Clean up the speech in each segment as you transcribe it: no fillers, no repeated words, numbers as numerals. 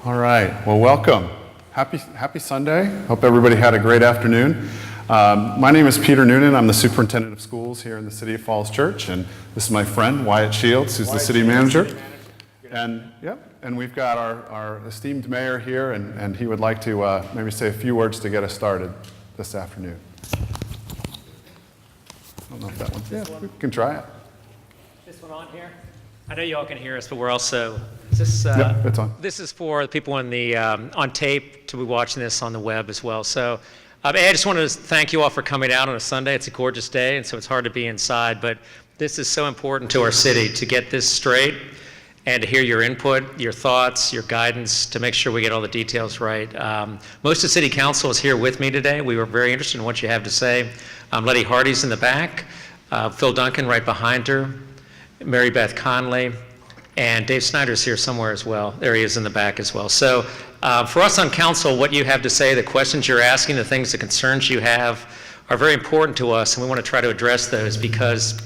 All right, well, welcome. Happy Sunday. Hope everybody had a great afternoon. My name is Peter Noonan. I'm the superintendent of schools here in the City of Falls Church, and this is my friend Wyatt Shields, who's the city manager. And we've got our esteemed mayor here, and he would like to maybe say a few words to get us started this afternoon. I don't know if that one's, we can try it. This one on here? I know you all can hear us, but we're also, is this, yep, it's on. This is for the people on the on tape to be watching this on the web as well. So I just want to thank you all for coming out on a Sunday. It's a gorgeous day, and so it's hard to be inside, but this is so important to our city to get this straight and to hear your input, your thoughts, your guidance, to make sure we get all the details right. Most of City Council is here with me today. We were very interested in what you have to say. Letty Hardy's in the back, Phil Duncan right behind her, Mary Beth Conley, and Dave Snyder's here somewhere as well. There he is in the back as well. So for us on council, what you have to say, the questions you're asking, the things, the concerns you have are very important to us, and we want to try to address those because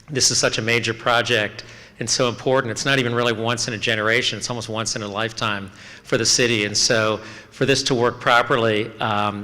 this is such a major project and so important. It's not even really once in a generation, it's almost once in a lifetime for the city. And so for this to work properly,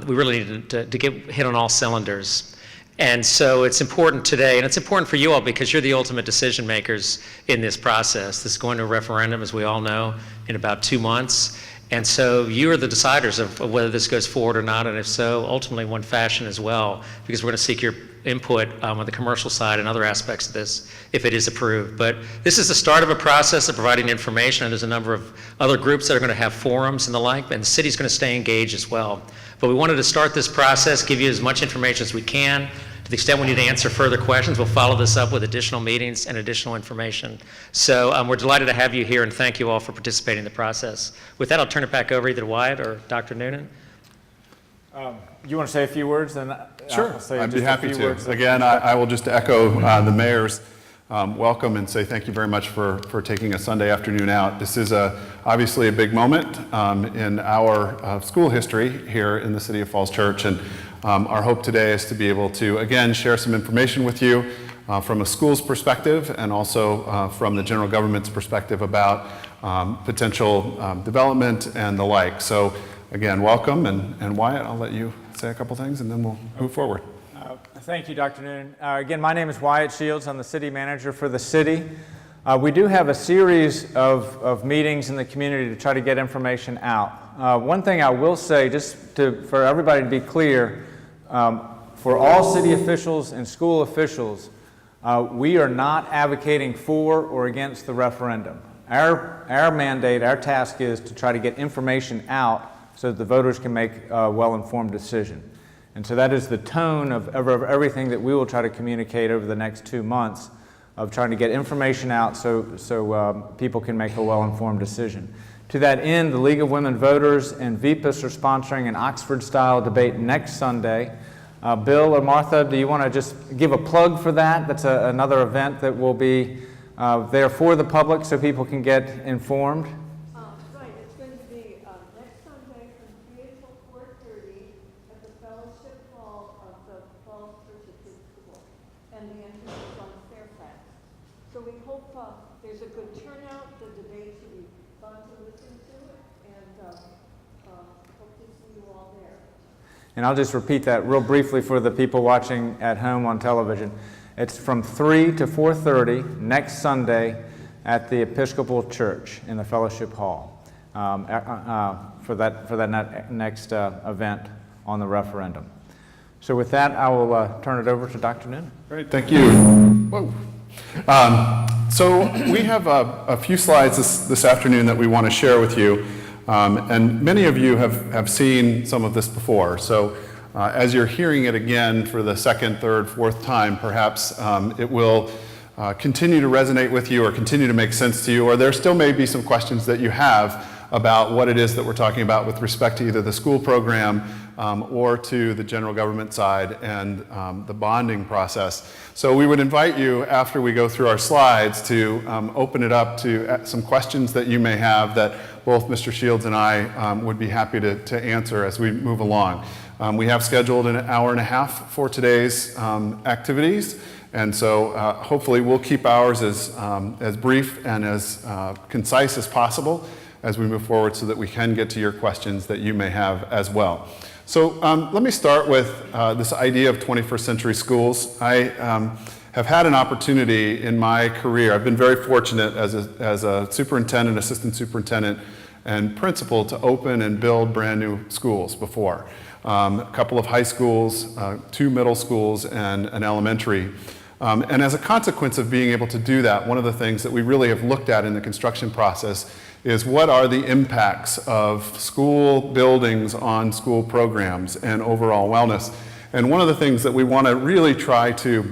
we really need to get hit on all cylinders. And so it's important today, and it's important for you all because you're the ultimate decision makers in this process. This is going to a referendum, as we all know, in about 2 months. And so you are the deciders of whether this goes forward or not, and if so, ultimately one fashion as well, because we're going to seek your input on the commercial side and other aspects of this if it is approved. But this is the start of a process of providing information, and there's a number of other groups that are going to have forums and the like, and the city's going to stay engaged as well. But we wanted to start this process, give you as much information as we can. To the extent we need to answer further questions, we'll follow this up with additional meetings and additional information. So we're delighted to have you here, and thank you all for participating in the process. With that, I'll turn it back over either to Wyatt or Dr. Noonan. You want to say a few words? Then sure, I'd be happy to. Again, I will just echo the mayor's welcome and say thank you very much for taking a Sunday afternoon out. This is obviously a big moment in our school history here in the City of Falls Church, and our hope today is to be able to, again, share some information with you from a school's perspective and also from the general government's perspective about potential development and the like. So again, welcome, and Wyatt, I'll let you say a couple things and then we'll move forward. Thank you, Dr. Noonan. Again, my name is Wyatt Shields. I'm the city manager for the city. We do have a series of meetings in the community to try to get information out. One thing I will say, for everybody to be clear, for all city officials and school officials, we are not advocating for or against the referendum. Our mandate, our task is to try to get information out so that the voters can make a well-informed decision. And so that is the tone of everything that we will try to communicate over the next 2 months, of trying to get information out so people can make a well-informed decision. To that end, the League of Women Voters and VPIS are sponsoring an Oxford-style debate next Sunday. Bill or Martha, do you want to just give a plug for that? That's another event that will be there for the public so people can get informed. Right, it's going to be next Sunday from 3 until 4:30 at the Fellowship Hall of the Falls Church Episcopal, and the entrance is on Fairfax. So we hope there's a good turnout. The debate should be fun to listen to, and hope to see you all there. And I'll just repeat that real briefly for the people watching at home on television. It's from 3 to 4:30 next Sunday at the Episcopal Church in the Fellowship Hall for that next event on the referendum. So with that, I will turn it over to Dr. Noonan. Great, thank you. Whoa. So we have a few slides this afternoon that we want to share with you. And many of you have seen some of this before. So as you're hearing it again for the second, third, fourth time, perhaps it will continue to resonate with you or continue to make sense to you, or there still may be some questions that you have about what it is that we're talking about with respect to either the school program or to the general government side and the bonding process. So we would invite you, after we go through our slides, to open it up to some questions that you may have that both Mr. Shields and I would be happy to answer as we move along. We have scheduled an hour and a half for today's activities, and so hopefully we'll keep ours as brief and as concise as possible. as we move forward so that we can get to your questions that you may have as well. So let me start with this idea of 21st century schools. I have had an opportunity in my career. I've been very fortunate as a superintendent, assistant superintendent, and principal to open and build brand new schools before. A couple of high schools, 2 middle schools, and an elementary. And as a consequence of being able to do that, one of the things that we really have looked at in the construction process is what are the impacts of school buildings on school programs and overall wellness. And one of the things that we want to really try to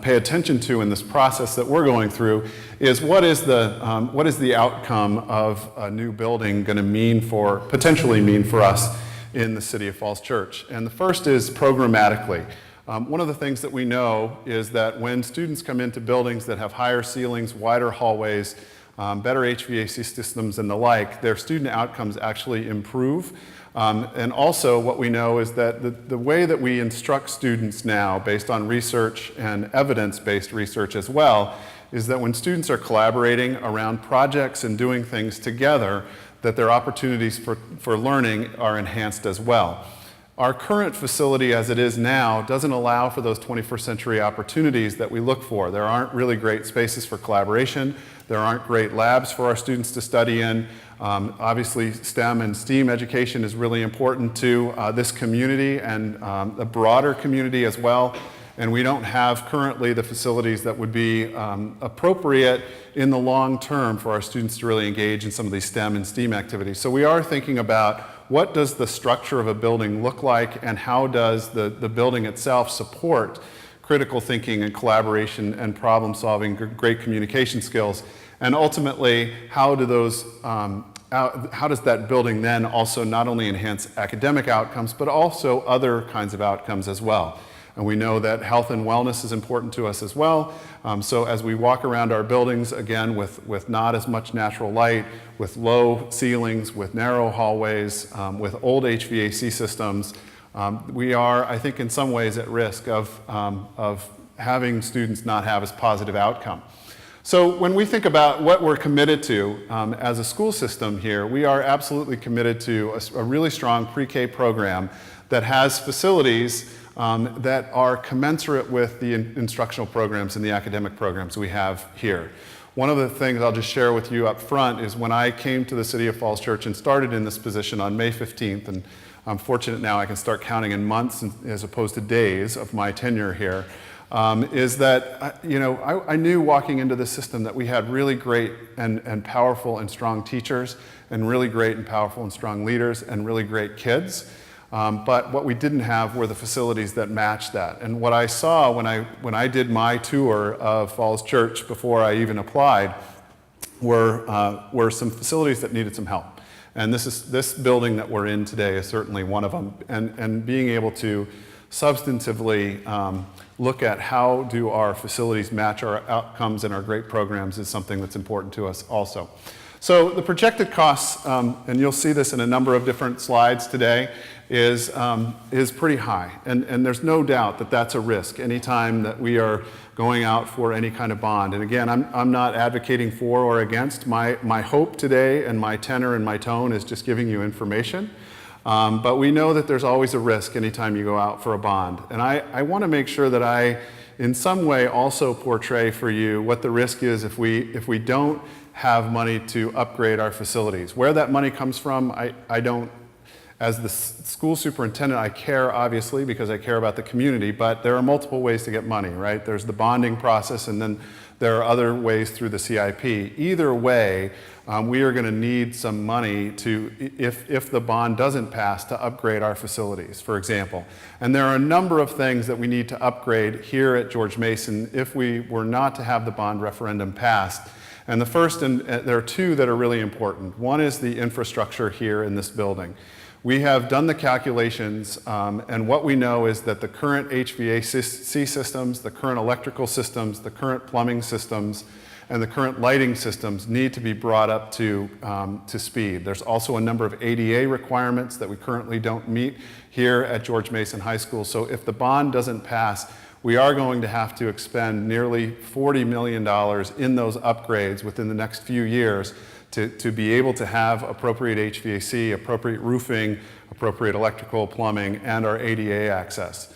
pay attention to in this process that we're going through is what is the outcome of a new building going to potentially mean for us in the City of Falls Church. And the first is programmatically. One of the things that we know is that when students come into buildings that have higher ceilings, wider hallways, better HVAC systems and the like, their student outcomes actually improve. And also what we know is that the way that we instruct students now, based on research and evidence-based research as well, is that when students are collaborating around projects and doing things together, that their opportunities for learning are enhanced as well. Our current facility as it is now doesn't allow for those 21st century opportunities that we look for. There aren't really great spaces for collaboration. There aren't great labs for our students to study in. Obviously, STEM and STEAM education is really important to this community and a broader community as well. And we don't have currently the facilities that would be appropriate in the long term for our students to really engage in some of these STEM and STEAM activities. So we are thinking about what does the structure of a building look like and how does the building itself support critical thinking and collaboration and problem solving, great communication skills. And ultimately, how does that building then also not only enhance academic outcomes, but also other kinds of outcomes as well? And we know that health and wellness is important to us as well. So as we walk around our buildings, again, with not as much natural light, with low ceilings, with narrow hallways, with old HVAC systems, we are, I think, in some ways at risk of having students not have as positive outcome. So when we think about what we're committed to as a school system here, we are absolutely committed to a really strong pre-K program that has facilities that are commensurate with the instructional programs and the academic programs we have here. One of the things I'll just share with you up front is when I came to the City of Falls Church and started in this position on May 15th, and I'm fortunate now I can start counting in months as opposed to days of my tenure here, is that I knew walking into the system that we had really great and powerful and strong teachers and really great and powerful and strong leaders and really great kids. But what we didn't have were the facilities that matched that. And what I saw when I did my tour of Falls Church before I even applied were some facilities that needed some help. And this building that we're in today is certainly one of them. And being able to substantively look at how do our facilities match our outcomes and our great programs is something that's important to us also. So the projected costs, and you'll see this in a number of different slides today, is pretty high. And there's no doubt that that's a risk anytime that we are going out for any kind of bond. And again, I'm not advocating for or against. My hope today and my tenor and my tone is just giving you information. But we know that there's always a risk anytime you go out for a bond. And I want to make sure that I, in some way, also portray for you what the risk is if we don't have money to upgrade our facilities. Where that money comes from, I don't, as the school superintendent, I care obviously because I care about the community, but there are multiple ways to get money, right? There's the bonding process and then there are other ways through the CIP. Either way, we are going to need some money to, if the bond doesn't pass, to upgrade our facilities, for example. And there are a number of things that we need to upgrade here at George Mason if we were not to have the bond referendum passed. And the first, and there are two that are really important. One is the infrastructure here in this building. We have done the calculations, and what we know is that the current HVAC systems, the current electrical systems, the current plumbing systems, and the current lighting systems need to be brought up to speed. There's also a number of ADA requirements that we currently don't meet here at George Mason High School. So if the bond doesn't pass, we are going to have to expend nearly $40 million in those upgrades within the next few years to be able to have appropriate HVAC, appropriate roofing, appropriate electrical, plumbing, and our ADA access.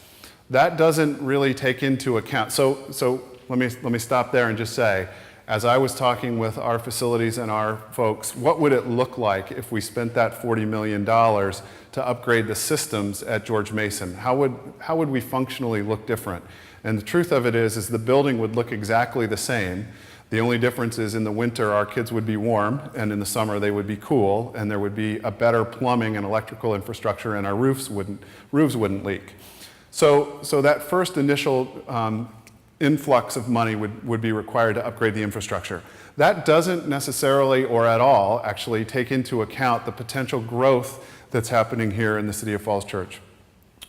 That doesn't really take into account, so let me stop there and just say, as I was talking with our facilities and our folks, what would it look like if we spent that $40 million to upgrade the systems at George Mason? How would we functionally look different? And the truth of it is the building would look exactly the same. The only difference is in the winter our kids would be warm, and in the summer they would be cool, and there would be a better plumbing and electrical infrastructure, and our roofs wouldn't leak. So that first initial influx of money would be required to upgrade the infrastructure. That doesn't necessarily or at all actually take into account the potential growth that's happening here in the City of Falls Church.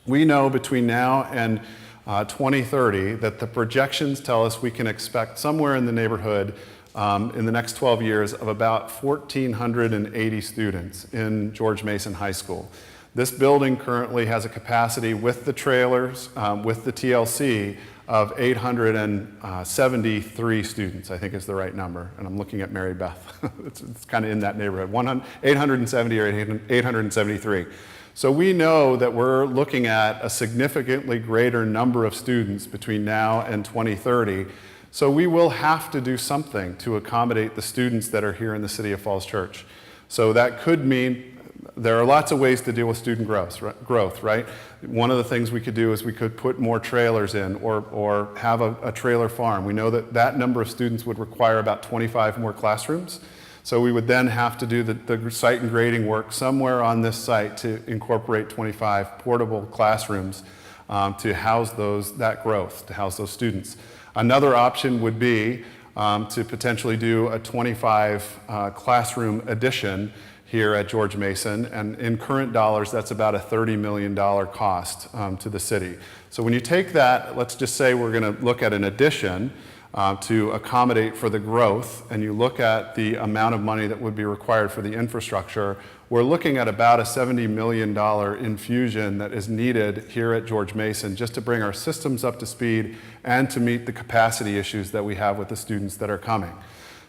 We know between now and 2030 that the projections tell us we can expect somewhere in the neighborhood in the next 12 years of about 1,480 students in George Mason High School. This building currently has a capacity with the trailers, with the TLC, of 873 students, I think is the right number. And I'm looking at Mary Beth. it's kind of in that neighborhood, 870 or 873. So we know that we're looking at a significantly greater number of students between now and 2030. So we will have to do something to accommodate the students that are here in the City of Falls Church. So that could mean there are lots of ways to deal with student growth, right? One of the things we could do is we could put more trailers in or have a trailer farm. We know that that number of students would require about 25 more classrooms. So we would then have to do the site and grading work somewhere on this site to incorporate 25 portable classrooms to house that growth, to house those students. Another option would be to potentially do a 25 classroom addition here at George Mason, and in current dollars, that's about a $30 million cost to the city. So when you take that, let's just say we're going to look at an addition to accommodate for the growth, and you look at the amount of money that would be required for the infrastructure, we're looking at about a $70 million infusion that is needed here at George Mason just to bring our systems up to speed and to meet the capacity issues that we have with the students that are coming.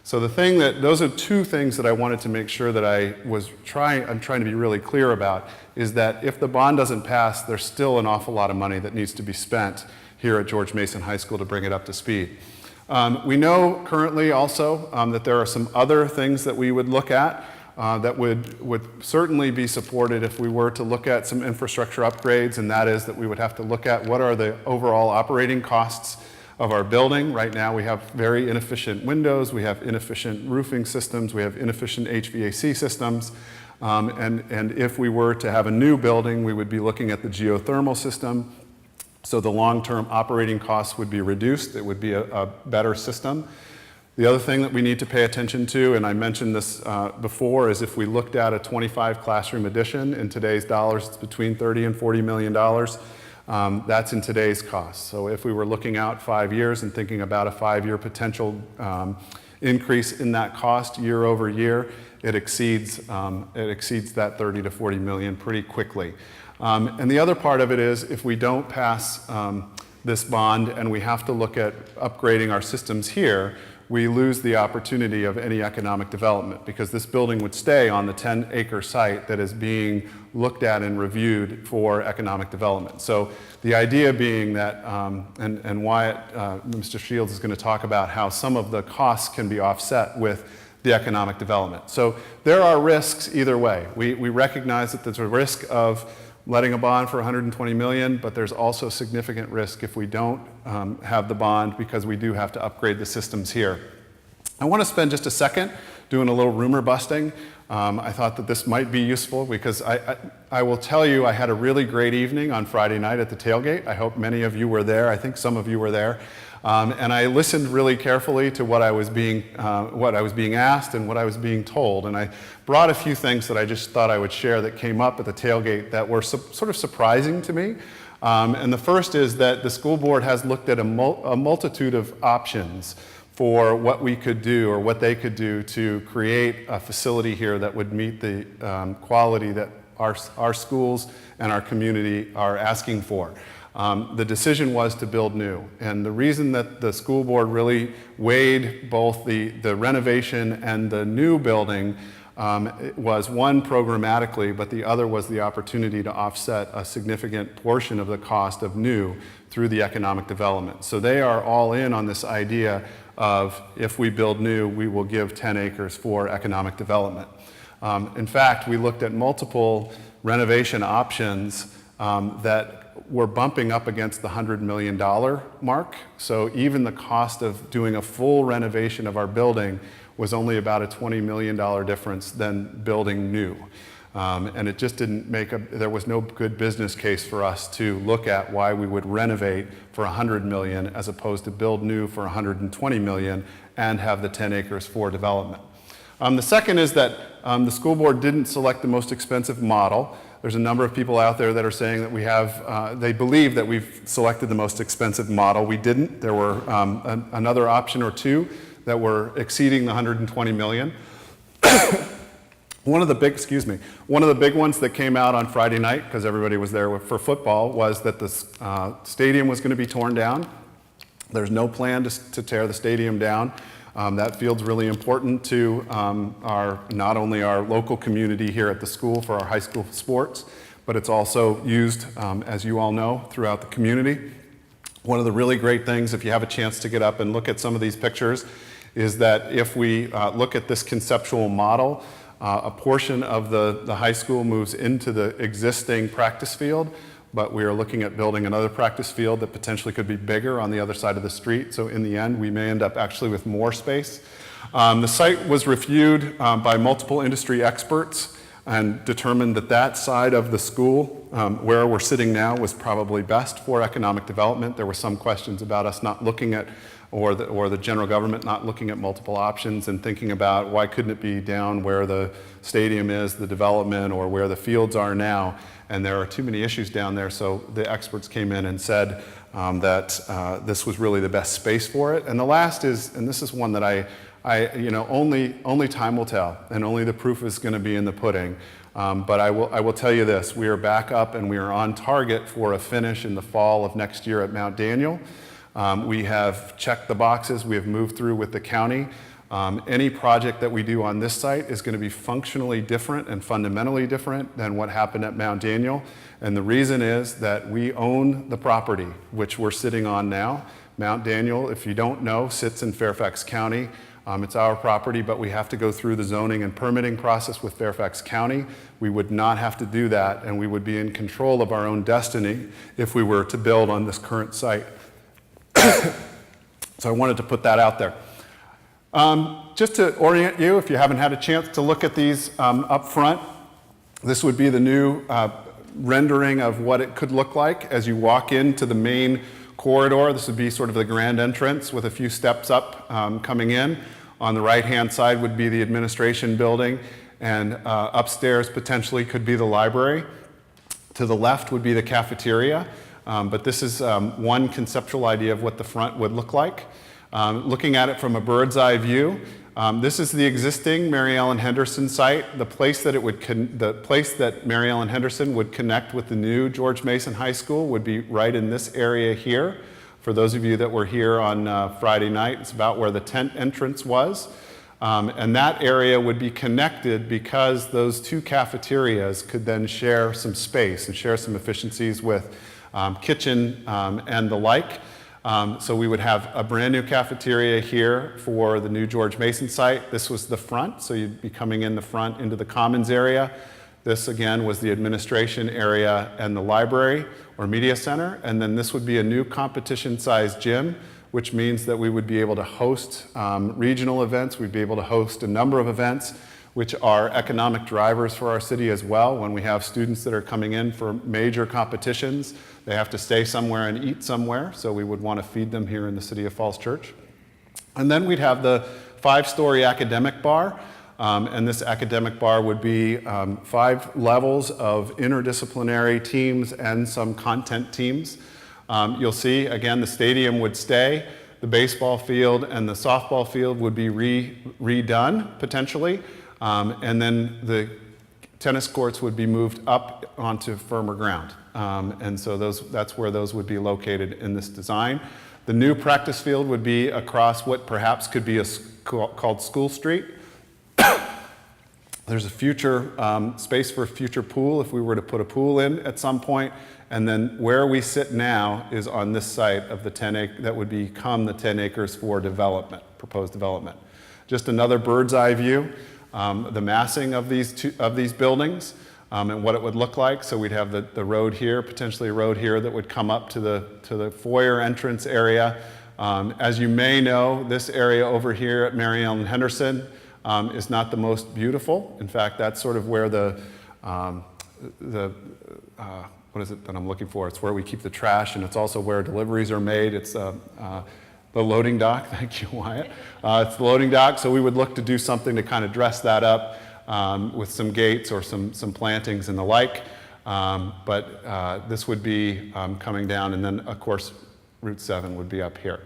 So those are two things that I wanted to make sure that I'm trying to be really clear about, is that if the bond doesn't pass, there's still an awful lot of money that needs to be spent here at George Mason High School to bring it up to speed. We know currently also that there are some other things that we would look at that would certainly be supported if we were to look at some infrastructure upgrades, and that is that we would have to look at what are the overall operating costs of our building. Right now we have very inefficient windows, we have inefficient roofing systems, we have inefficient HVAC systems, and if we were to have a new building, we would be looking at the geothermal system. So the long-term operating costs would be reduced. It would be a better system. The other thing that we need to pay attention to, and I mentioned this before, is if we looked at a 25 classroom addition, in today's dollars, it's between $30 and $40 million. That's in today's cost. So if we were looking out 5 years and thinking about a 5-year potential increase in that cost year over year, it exceeds that 30 to 40 million pretty quickly. And the other part of it is if we don't pass this bond and we have to look at upgrading our systems here, we lose the opportunity of any economic development, because this building would stay on the 10-acre site that is being looked at and reviewed for economic development. So the idea being that, and Wyatt, Mr. Shields is going to talk about how some of the costs can be offset with the economic development. So there are risks either way. We recognize that there's a risk of letting a bond for $120 million, but there's also significant risk if we don't have the bond, because we do have to upgrade the systems here. I want to spend just a second doing a little rumor busting. I thought that this might be useful because I will tell you I had a really great evening on Friday night at the tailgate. I hope many of you were there. I think some of you were there. And I listened really carefully to what I was being asked and what I was being told. And I brought a few things that I just thought I would share that came up at the tailgate that were sort of surprising to me. And the first is that the school board has looked at a multitude of options for what we could do or what they could do to create a facility here that would meet the quality that our schools and our community are asking for. the decision was to build new. And the reason that the school board really weighed both the renovation and the new building was one, programmatically, but the other was the opportunity to offset a significant portion of the cost of new through the economic development. So they are all in on this idea of, if we build new, we will give 10 acres for economic development. In fact, we looked at multiple renovation options that were bumping up against the $100 million mark. So even the cost of doing a full renovation of our building was only about a $20 million difference than building new. And it just didn't there was no good business case for us to look at why we would renovate for $100 million as opposed to build new for $120 million and have the 10 acres for development. The second is that the school board didn't select the most expensive model. There's a number of people out there that are saying that they believe that we've selected the most expensive model. We didn't. There were another option or two that were exceeding the $120 million. One of the big ones that came out on Friday night, because everybody was there for football, was that the stadium was going to be torn down. There's no plan to tear the stadium down. That field's really important to not only our local community here at the school for our high school sports, but it's also used, as you all know, throughout the community. One of the really great things, if you have a chance to get up and look at some of these pictures, is that if we look at this conceptual model, a portion of the high school moves into the existing practice field, but we are looking at building another practice field that potentially could be bigger on the other side of the street. So in the end, we may end up actually with more space. The site was reviewed by multiple industry experts and determined that that side of the school, where we're sitting now, was probably best for economic development. There were some questions about us not looking at, or the general government not looking at multiple options and thinking about why couldn't it be down where the stadium is, the development, or where the fields are now. And there are too many issues down there, so the experts came in and said that this was really the best space for it. And the last is, and this is one that only time will tell, and only the proof is going to be in the pudding. But I will tell you this: we are back up and we are on target for a finish in the fall of next year at Mount Daniel. We have checked the boxes. We have moved through with the county. Any project that we do on this site is going to be functionally different and fundamentally different than what happened at Mount Daniel. And the reason is that we own the property, which we're sitting on now. Mount Daniel, if you don't know, sits in Fairfax County. It's our property, but we have to go through the zoning and permitting process with Fairfax County. We would not have to do that, and we would be in control of our own destiny if we were to build on this current site. So I wanted to put that out there. Just to orient you, if you haven't had a chance to look at these up front, this would be the new rendering of what it could look like as you walk into the main corridor. This would be sort of the grand entrance with a few steps up coming in. On the right-hand side would be the administration building, and upstairs potentially could be the library. To the left would be the cafeteria, but this is one conceptual idea of what the front would look like. Looking at it from a bird's eye view, this is the existing Mary Ellen Henderson site. The place that Mary Ellen Henderson would connect with the new George Mason High School would be right in this area here. For those of you that were here on Friday night, it's about where the tent entrance was. And that area would be connected because those two cafeterias could then share some space and share some efficiencies with kitchen and the like. So we would have a brand new cafeteria here for the new George Mason site. This was the front, so you'd be coming in the front into the commons area. This again was the administration area and the library or media center. And then this would be a new competition-sized gym, which means that we would be able to host regional events. We'd be able to host a number of events, which are economic drivers for our city as well. When we have students that are coming in for major competitions, they have to stay somewhere and eat somewhere, so we would want to feed them here in the City of Falls Church. And then we'd have the 5-story academic bar, and this academic bar would be 5 levels of interdisciplinary teams and some content teams. You'll see, again, the stadium would stay. The baseball field and the softball field would be redone, potentially. And then tennis courts would be moved up onto firmer ground. And so that's where those would be located in this design. The new practice field would be across what perhaps could be called School Street. There's a future space for a future pool if we were to put a pool in at some point. And then where we sit now is on this site of the 10 acre, that would become the 10 acres for development, proposed development. Just another bird's eye view, the massing of these buildings and what it would look like. So we'd have the road here, potentially a road here that would come up to the foyer entrance area. As you may know, this area over here at Mary Ellen Henderson is not the most beautiful. In fact, that's sort of where what is it that I'm looking for? It's where we keep the trash, and it's also where deliveries are made. It's the loading dock. Thank you, Wyatt. It's the loading dock, so we would look to do something to kind of dress that up with some gates or some plantings and the like. But this would be coming down, and then, of course, Route 7 would be up here.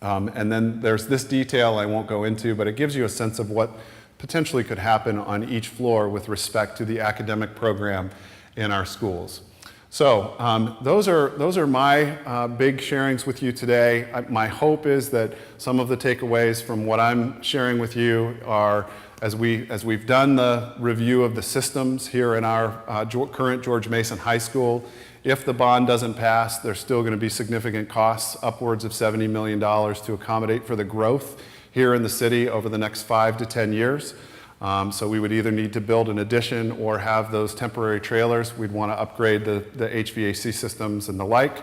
And then there's this detail I won't go into, but it gives you a sense of what potentially could happen on each floor with respect to the academic program in our schools. So those are my big sharings with you today. My hope is that some of the takeaways from what I'm sharing with you are, as we've done the review of the systems here in our current George Mason High School, if the bond doesn't pass, there's still going to be significant costs, upwards of $70 million to accommodate for the growth here in the city over the next 5 to 10 years. So we would either need to build an addition or have those temporary trailers. We'd want to upgrade the HVAC systems and the like.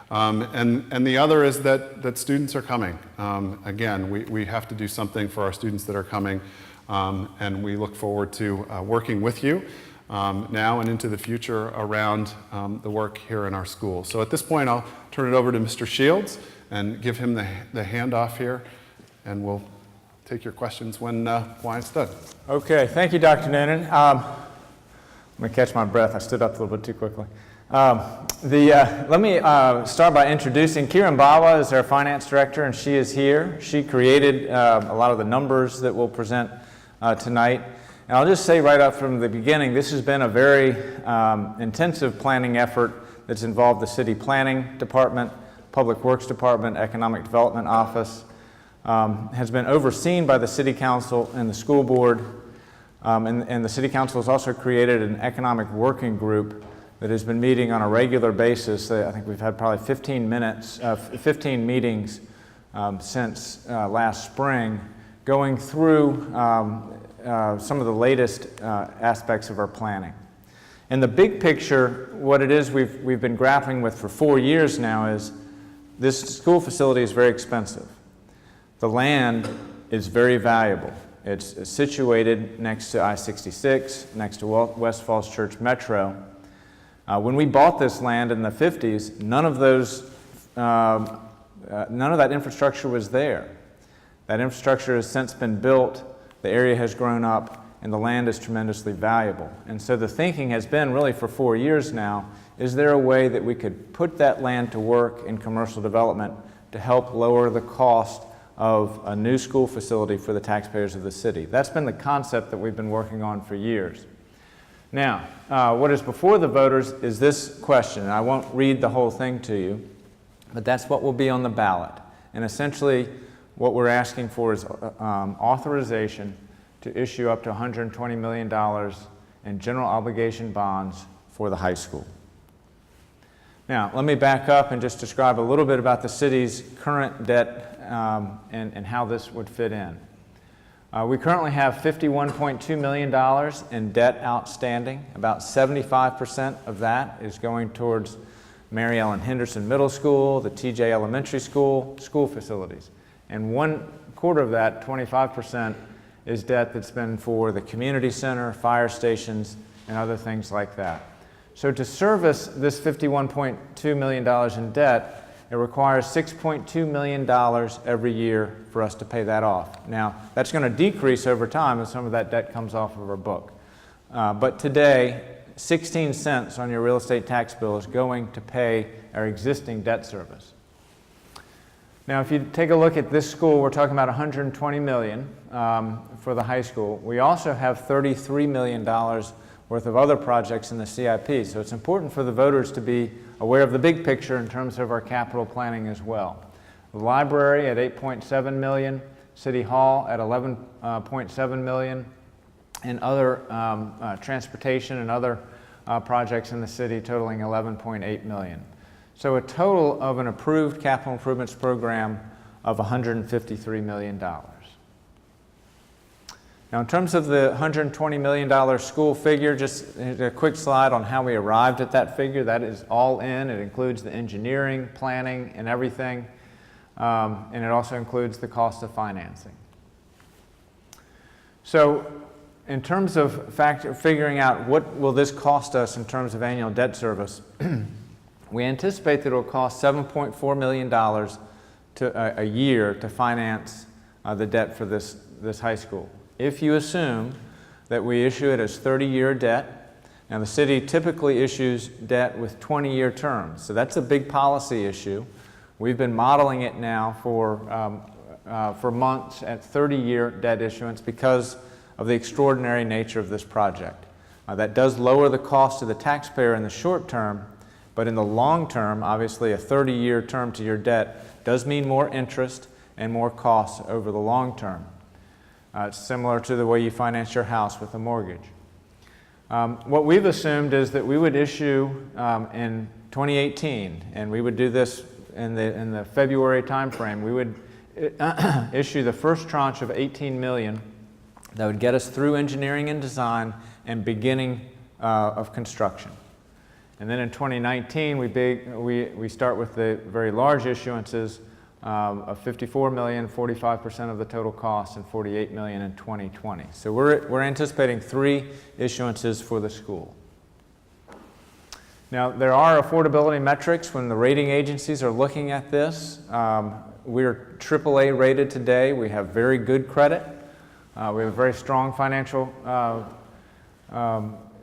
And the other is that students are coming. Again, we have to do something for our students that are coming, and we look forward to working with you now and into the future around the work here in our school. So at this point, I'll turn it over to Mr. Shields and give him the handoff here, and we'll take your questions when it's done. Okay, thank you, Dr. Noonan. I'm going to catch my breath. I stood up a little bit too quickly. Let me start by introducing Kiran Bawa is our finance director, and she is here. She created a lot of the numbers that we'll present tonight. And I'll just say right up from the beginning, this has been a very intensive planning effort that's involved the city planning department, public works department, economic development office, has been overseen by the City Council and the school board, and the City Council has also created an economic working group that has been meeting on a regular basis. I think we've had probably 15 meetings since last spring, going through some of the latest aspects of our planning. And the big picture, what it is we've been grappling with for 4 years now is this school facility is very expensive. The land is very valuable. It's situated next to I-66, next to West Falls Church Metro. When we bought this land in the 50s, none of that infrastructure was there. That infrastructure has since been built, the area has grown up, and the land is tremendously valuable. And so the thinking has been really for 4 years now, is there a way that we could put that land to work in commercial development to help lower the cost of a new school facility for the taxpayers of the city? That's been the concept that we've been working on for years. Now, what is before the voters is this question, and I won't read the whole thing to you, but that's what will be on the ballot. And essentially, what we're asking for is authorization to issue up to $120 million in general obligation bonds for the high school. Now, let me back up and just describe a little bit about the city's current debt and how this would fit in. We currently have $51.2 million in debt outstanding. About 75% of that is going towards Mary Ellen Henderson Middle School, the TJ Elementary School, school facilities. And 1/4 of that, 25%, is debt that's been for the community center, fire stations, and other things like that. So to service this $51.2 million in debt, it requires $6.2 million every year for us to pay that off. Now, that's going to decrease over time as some of that debt comes off of our book. But today, 16 cents on your real estate tax bill is going to pay our existing debt service. Now, if you take a look at this school, we're talking about $120 million for the high school. We also have $33 million worth of other projects in the CIP, so it's important for the voters to be aware of the big picture in terms of our capital planning as well. The library at $8.7 million, City Hall at $11.7 million, and other transportation and other projects in the city totaling $11.8 million. So a total of an approved capital improvements program of $153 million. Now, in terms of the $120 million school figure, just a quick slide on how we arrived at that figure. That is all in. It includes the engineering, planning, and everything. And it also includes the cost of financing. So, in terms of figuring out what will this cost us in terms of annual debt service, we anticipate that it will cost $7.4 million a year to finance the debt for this high school. If you assume that we issue it as 30-year debt, and the city typically issues debt with 20-year terms, so that's a big policy issue. We've been modeling it now for months at 30-year debt issuance because of the extraordinary nature of this project. That does lower the cost to the taxpayer in the short term, but in the long term, obviously a 30-year term to your debt does mean more interest and more costs over the long term. It's similar to the way you finance your house with a mortgage. What we've assumed is that we would issue in 2018, and we would do this in the February timeframe. We would issue the first tranche of $18 million that would get us through engineering and design and beginning of construction. And then in 2019, we start with the very large issuances of $54 million, 45% of the total cost, and $48 million in 2020. So we're anticipating 3 issuances for the school. Now, there are affordability metrics when the rating agencies are looking at this. We're AAA rated today. We have very good credit. We have a very strong financial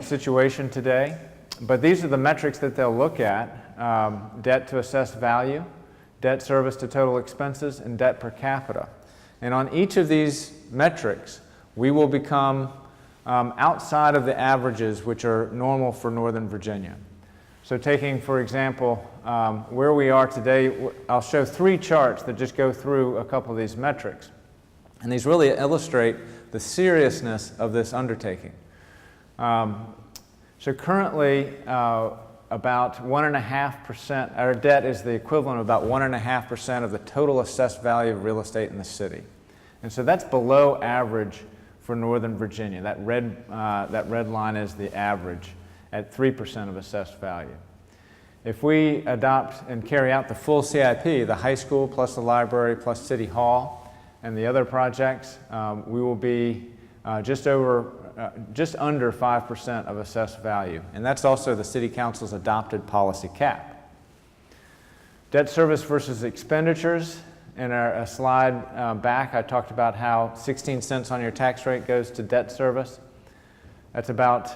situation today. But these are the metrics that they'll look at: debt to assessed value, debt service to total expenses, and debt per capita. And on each of these metrics, we will become outside of the averages which are normal for Northern Virginia. So taking, for example, where we are today, I'll show 3 charts that just go through a couple of these metrics. And these really illustrate the seriousness of this undertaking. So currently, about 1.5%, our debt is the equivalent of about 1.5% of the total assessed value of real estate in the city. And so that's below average for Northern Virginia. That red line is the average at 3% of assessed value. If we adopt and carry out the full CIP, the high school plus the library plus City Hall and the other projects, we will be just under 5% of assessed value. And that's also the City Council's adopted policy cap. Debt service versus expenditures. In a slide back, I talked about how 16 cents on your tax rate goes to debt service. That's about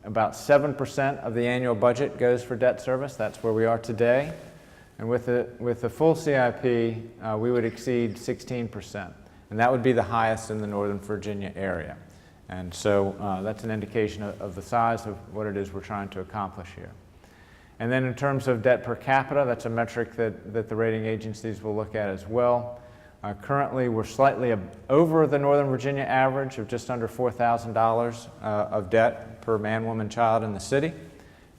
7% of the annual budget goes for debt service. That's where we are today. And with the full CIP, we would exceed 16%. And that would be the highest in the Northern Virginia area. And so that's an indication of the size of what it is we're trying to accomplish here. And then in terms of debt per capita, that's a metric that the rating agencies will look at as well. Currently, we're slightly over the Northern Virginia average of just under $4,000 of debt per man, woman, child in the city.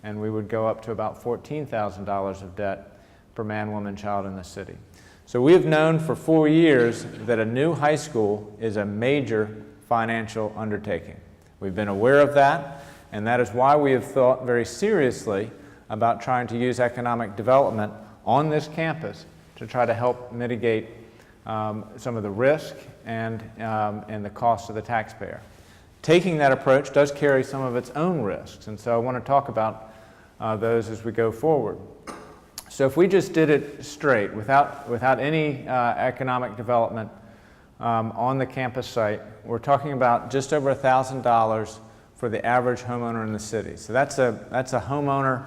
And we would go up to about $14,000 of debt per man, woman, child in the city. So we have known for 4 years that a new high school is a major financial undertaking. We've been aware of that, and that is why we have thought very seriously about trying to use economic development on this campus to try to help mitigate some of the risk and the cost to the taxpayer. Taking that approach does carry some of its own risks, and so I want to talk about those as we go forward. So if we just did it straight, without any economic development on the campus site, we're talking about just over $1,000 for the average homeowner in the city. So that's a homeowner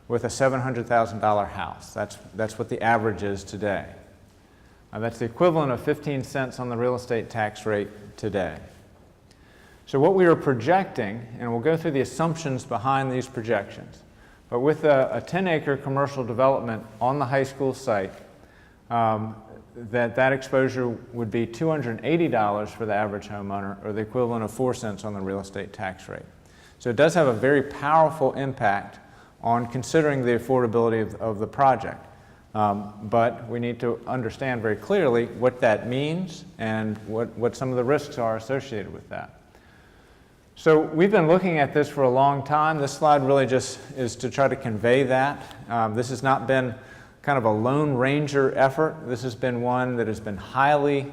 with a $700,000 house. That's what the average is today. That's the equivalent of 15 cents on the real estate tax rate today. So what we are projecting, and we'll go through the assumptions behind these projections, but with a 10-acre commercial development on the high school site, that exposure would be $280 for the average homeowner, or the equivalent of 4 cents on the real estate tax rate. So it does have a very powerful impact on considering the affordability of the project. But we need to understand very clearly what that means and what some of the risks are associated with that. So we've been looking at this for a long time. This slide really just is to try to convey that. This has not been kind of a Lone Ranger effort. This has been one that has been highly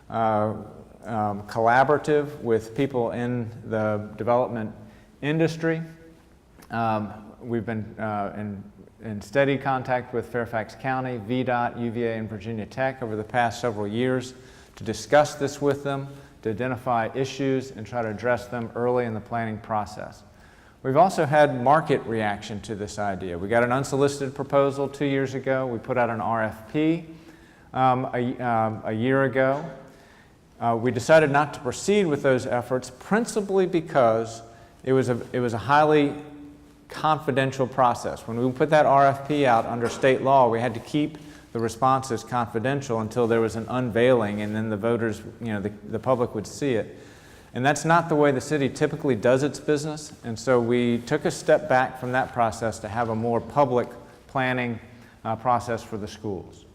collaborative with people in the development industry. We've been in steady contact with Fairfax County, VDOT, UVA, and Virginia Tech over the past several years to discuss this with them, to identify issues and try to address them early in the planning process. We've also had market reaction to this idea. We got an unsolicited proposal 2 years ago. We put out an RFP a year ago. We decided not to proceed with those efforts principally because it was a highly confidential process. When we put that RFP out under state law, we had to keep the responses confidential until there was an unveiling, and then the voters, the public would see it. And that's not the way the city typically does its business, and so we took a step back from that process to have a more public planning process for the schools.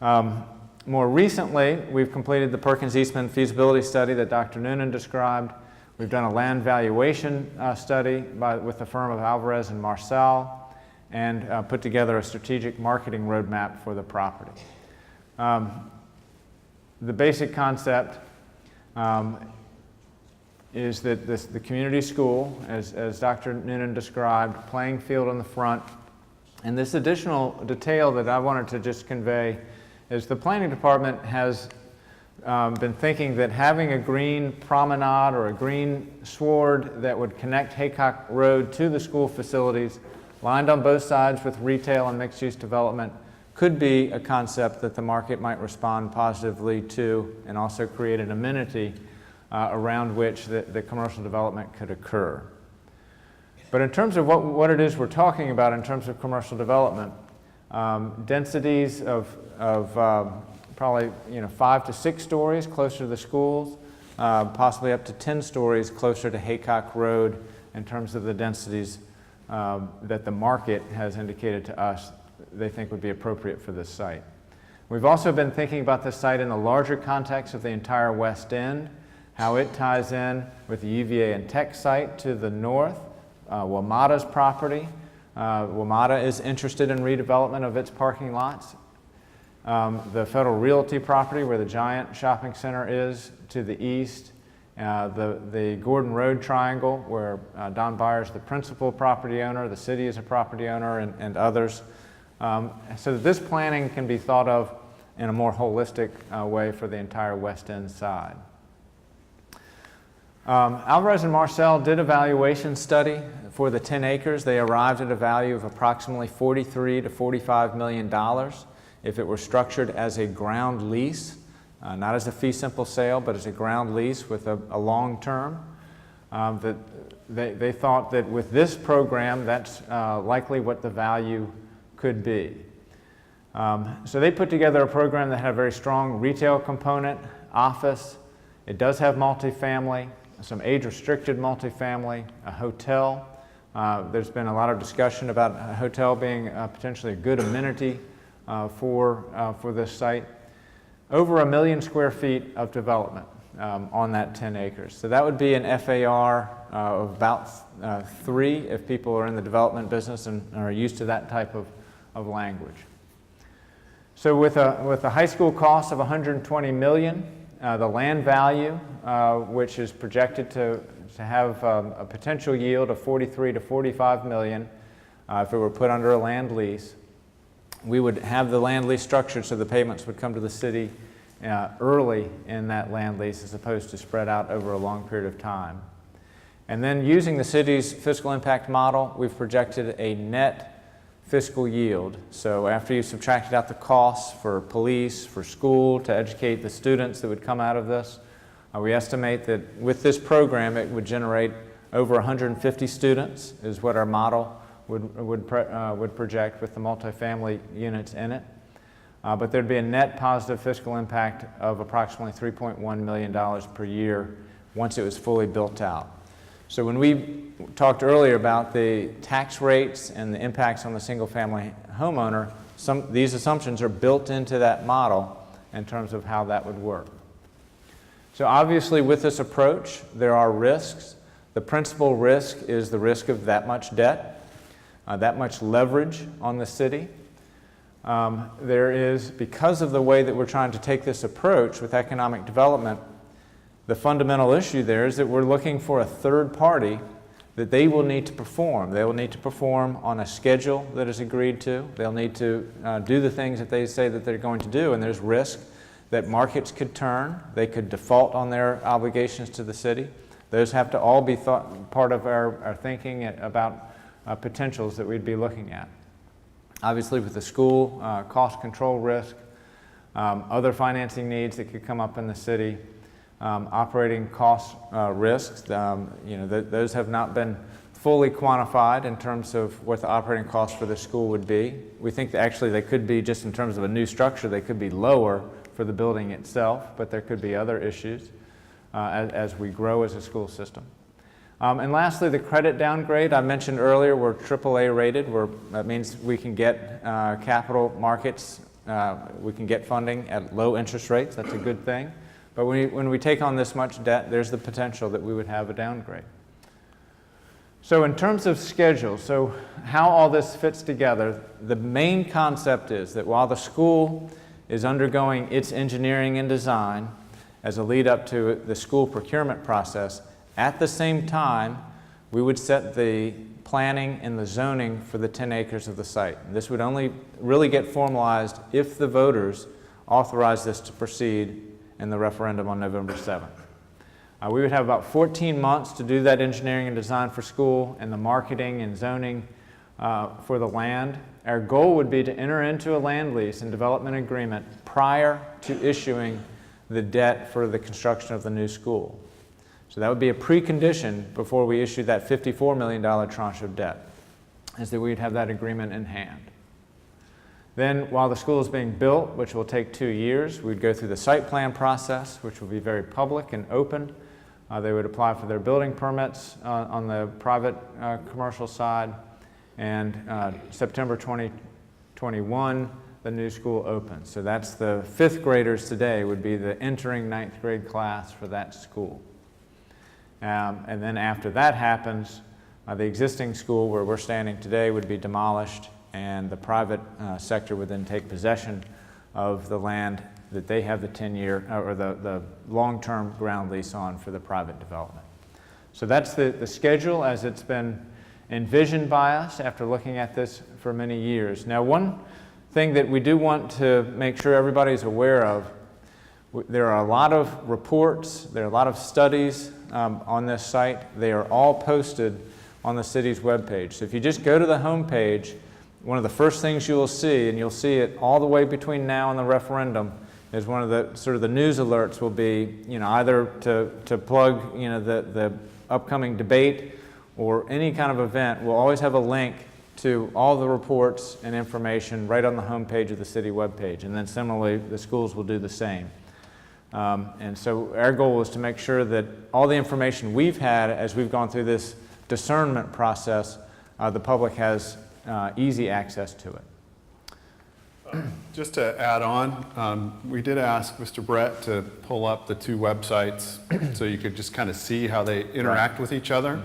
More recently, we've completed the Perkins Eastman feasibility study that Dr. Noonan described. We've done a land valuation study with the firm of Alvarez and Marcel, and put together a strategic marketing roadmap for the property. The basic concept is that the community school, as Dr. Noonan described, playing field in the front, and this additional detail that I wanted to just convey is the planning department has been thinking that having a green promenade or a green sward that would connect Haycock Road to the school facilities, lined on both sides with retail and mixed-use development, could be a concept that the market might respond positively to, and also create an amenity around which the commercial development could occur. But in terms of what it is we're talking about in terms of commercial development, densities of probably 5 to 6 stories closer to the schools, possibly up to 10 stories closer to Haycock Road in terms of the densities that the market has indicated to us they think would be appropriate for this site. We've also been thinking about this site in the larger context of the entire West End, how it ties in with the UVA and Tech site to the north, WMATA's property. WMATA is interested in redevelopment of its parking lots. The Federal Realty property where the Giant Shopping Center is to the east, the Gordon Road Triangle where Don Byers, the principal property owner, the city is a property owner, and others. So that this planning can be thought of in a more holistic way for the entire West End side. Alvarez and Marcel did a valuation study for the 10 acres. They arrived at a value of approximately $43 to $45 million if it were structured as a ground lease, not as a fee simple sale, but as a ground lease with a long term. That they thought that with this program, that's likely what the value could be. So they put together a program that had a very strong retail component, office. It does have multifamily, some age-restricted multifamily, a hotel. There's been a lot of discussion about a hotel being potentially a good amenity for this site. Over 1 million square feet of development on that 10 acres. So that would be an FAR of about 3 if people are in the development business and are used to that type of language. So with a high school cost of $120 million, the land value, which is projected to have a potential yield of $43 to $45 million if it were put under a land lease, we would have the land lease structured so the payments would come to the city early in that land lease as opposed to spread out over a long period of time. And then using the city's fiscal impact model, we've projected a net fiscal yield. So after you subtracted out the costs for police, for school, to educate the students that would come out of this, we estimate that with this program it would generate over 150 students is what our model would project with the multifamily units in it. But there'd be a net positive fiscal impact of approximately $3.1 million per year once it was fully built out. So when we talked earlier about the tax rates and the impacts on the single-family homeowner, these assumptions are built into that model in terms of how that would work. So obviously with this approach, there are risks. The principal risk is the risk of that much debt, that much leverage on the city. There is, because of the way that we're trying to take this approach with economic development, the fundamental issue there is that we're looking for a third party that they will need to perform. They will need to perform on a schedule that is agreed to. They'll need to do the things that they say that they're going to do, and there's risk that markets could turn. They could default on their obligations to the city. Those have to all be part of our thinking about potentials that we'd be looking at. Obviously with the school, cost control risk, other financing needs that could come up in the city, operating cost risks, those have not been fully quantified in terms of what the operating costs for the school would be. We think that actually they could be, just in terms of a new structure, they could be lower for the building itself, but there could be other issues as we grow as a school system. And lastly, the credit downgrade. I mentioned earlier we're AAA rated. That means we can get capital markets, we can get funding at low interest rates. That's a good thing. But when we take on this much debt, there's the potential that we would have a downgrade. So in terms of schedule, so how all this fits together, the main concept is that while the school is undergoing its engineering and design as a lead up to the school procurement process, at the same time, we would set the planning and the zoning for the 10 acres of the site. And this would only really get formalized if the voters authorize this to proceed in the referendum on November 7th. We would have about 14 months to do that engineering and design for school and the marketing and zoning for the land. Our goal would be to enter into a land lease and development agreement prior to issuing the debt for the construction of the new school. So that would be a precondition before we issue that $54 million tranche of debt, is that we'd have that agreement in hand. Then, while the school is being built, which will take 2 years, we'd go through the site plan process, which will be very public and open. They would apply for their building permits on the private commercial side, and September 2021, the new school opens. So that's the 5th graders today would be the entering 9th grade class for that school. And then after that happens, the existing school where we're standing today would be demolished, and the private sector would then take possession of the land that they have the 10-year or the long-term ground lease on for the private development. So that's the schedule as it's been envisioned by us after looking at this for many years. Now, one thing that we do want to make sure everybody's aware of, there are a lot of reports, there are a lot of studies on this site. They are all posted on the city's webpage. So if you just go to the home page, one of the first things you will see, and you'll see it all the way between now and the referendum, is one of the sort of the news alerts will be, either to plug, the upcoming debate or any kind of event. We'll always have a link to all the reports and information right on the home page of the city webpage. And then similarly, the schools will do the same. And so our goal is to make sure that all the information we've had as we've gone through this discernment process, the public has easy access to it. Just to add on, we did ask Mr. Brett to pull up the 2 websites so you could just kind of see how they interact with each other.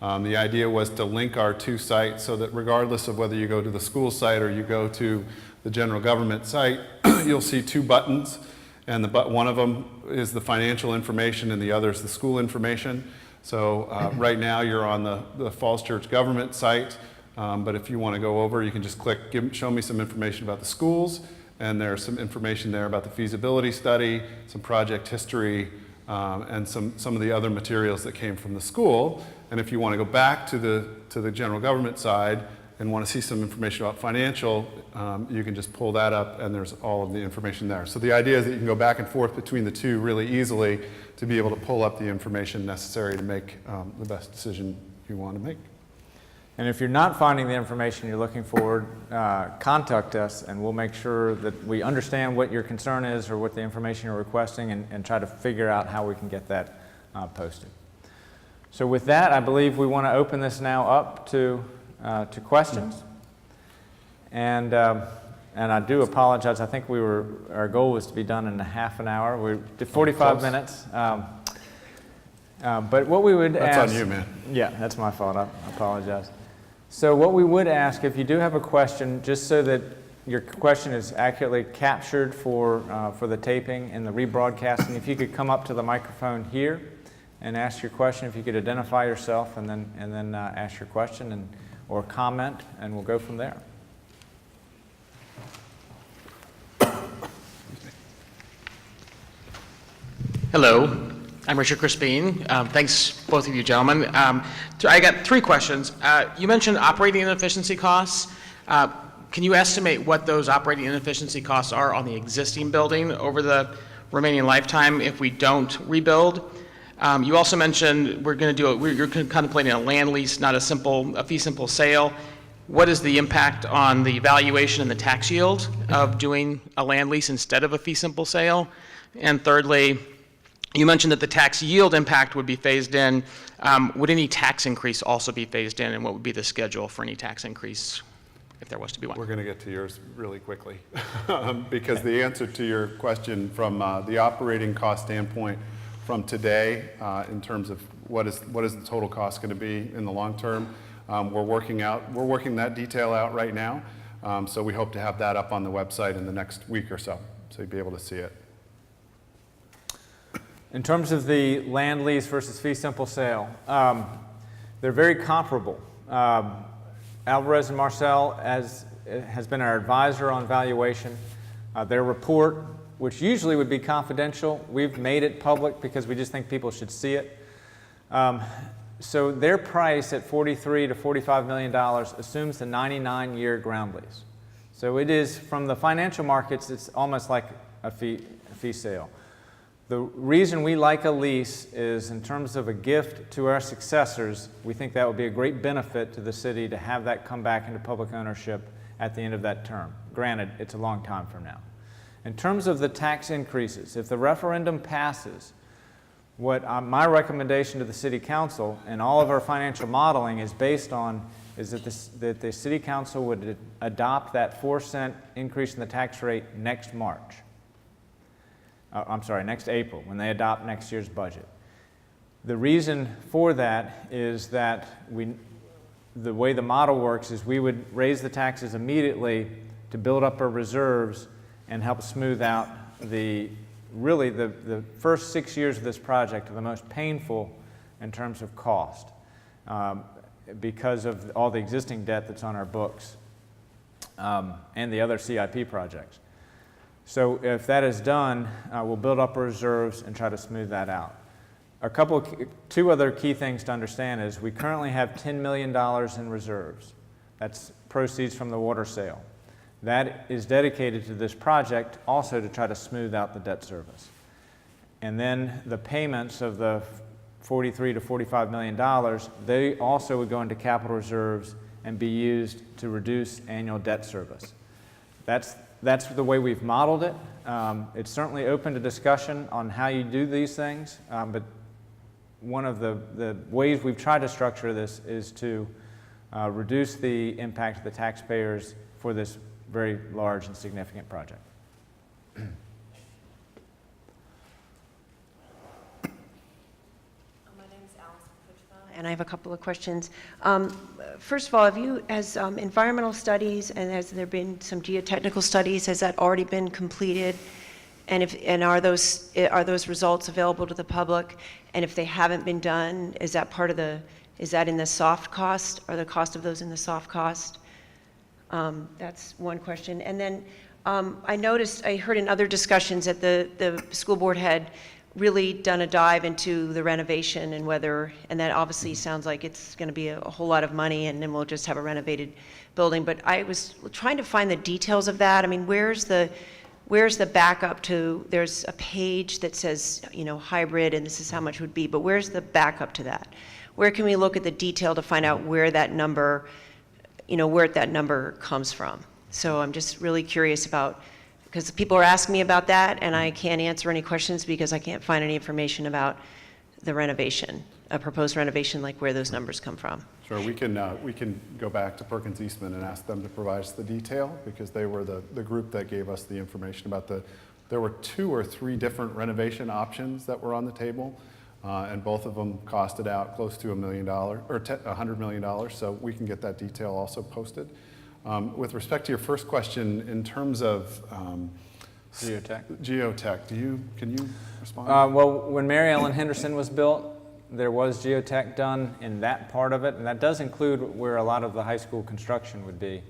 Mm-hmm. The idea was to link our 2 sites so that regardless of whether you go to the school site or you go to the general government site, you'll see 2 buttons, and one of them is the financial information and the other is the school information. So right now you're on the Falls Church government site. But if you want to go over, you can just click, show me some information about the schools, and there's some information there about the feasibility study, some project history, and some of the other materials that came from the school. And if you want to go back to the general government side, and want to see some information about financial, you can just pull that up and there's all of the information there. So the idea is that you can go back and forth between the two really easily to be able to pull up the information necessary to make the best decision you want to make. And if you're not finding the information you're looking for, contact us and we'll make sure that we understand what your concern is or what the information you're requesting and try to figure out how we can get that posted. So with that, I believe we want to open this now up to questions. And I do apologize. I think our goal was to be done in a half an hour. We did 45 minutes. But what we would ask... That's on you, man. Yeah, that's my fault. I apologize. So what we would ask, if you do have a question, just so that your question is accurately captured for the taping and the rebroadcasting, if you could come up to the microphone here and ask your question, if you could identify yourself and then ask your question or comment, and we'll go from there. Hello, I'm Richard Crispin. Thanks, both of you gentlemen. I got 3 questions. You mentioned operating inefficiency costs. Can you estimate what those operating inefficiency costs are on the existing building over the remaining lifetime if we don't rebuild? You also mentioned you're contemplating a land lease, not a fee simple sale. What is the impact on the valuation and the tax yield of doing a land lease instead of a fee simple sale? And thirdly, you mentioned that the tax yield impact would be phased in. Would any tax increase also be phased in, and what would be the schedule for any tax increase if there was to be one? We're going to get to yours really quickly because the answer to your question from the operating cost standpoint from today in terms of what is the total cost going to be in the long term, we're working that detail out right now. So we hope to have that up on the website in the next week or so you'll be able to see it. In terms of the land lease versus fee simple sale, they're very comparable. Alvarez and Marcel has been our advisor on valuation. Their report, which usually would be confidential, we've made it public because we just think people should see it. So their price at $43 to $45 million assumes the 99-year ground lease. So it is, from the financial markets, it's almost like a fee sale. The reason we like a lease is in terms of a gift to our successors, we think that would be a great benefit to the city to have that come back into public ownership at the end of that term. Granted, it's a long time from now. In terms of the tax increases, if the referendum passes, what my recommendation to the City Council and all of our financial modeling is based on is that the City Council would adopt that 4-cent increase in the tax rate next March. Next April, when they adopt next year's budget. The reason for that is that the way the model works is we would raise the taxes immediately to build up our reserves and help smooth out the first 6 years of this project are the most painful in terms of cost because of all the existing debt that's on our books and the other CIP projects. So if that is done, we'll build up our reserves and try to smooth that out. Two other key things to understand is we currently have $10 million in reserves. That's proceeds from the water sale. That is dedicated to this project also to try to smooth out the debt service. And then the payments of the $43 to $45 million, they also would go into capital reserves and be used to reduce annual debt service. That's the way we've modeled it. It's certainly open to discussion on how you do these things, but one of the ways we've tried to structure this is to reduce the impact of the taxpayers for this very large and significant project. And I have a couple of questions. First of all, has environmental studies and has there been some geotechnical studies, has that already been completed? And are those results available to the public? And if they haven't been done, is that in the soft cost? Are the cost of those in the soft cost? That's one question. And then I heard in other discussions that the school board had really done a dive into the renovation and whether, and that obviously sounds like it's going to be a whole lot of money and then we'll just have a renovated building. But I was trying to find the details of that. I mean, where's the backup to, there's a page that says, you know, hybrid and this is how much it would be, but where's the backup to that? Where can we look at the detail to find out where that number, you know, where that number comes from? So I'm just really curious about, because people are asking me about that, and I can't answer any questions because I can't find any information about the renovation, a proposed renovation, like where those numbers come from. Sure, we can go back to Perkins Eastman and ask them to provide us the detail, because they were the group that gave us the information about there were 2 or 3 different renovation options that were on the table, and both of them costed out close to $1 million, or $100 million, so we can get that detail also posted. With respect to your first question, in terms of geotech, can you respond? Well, when Mary Ellen Henderson was built, there was geotech done in that part of it, and that does include where a lot of the high school construction would be.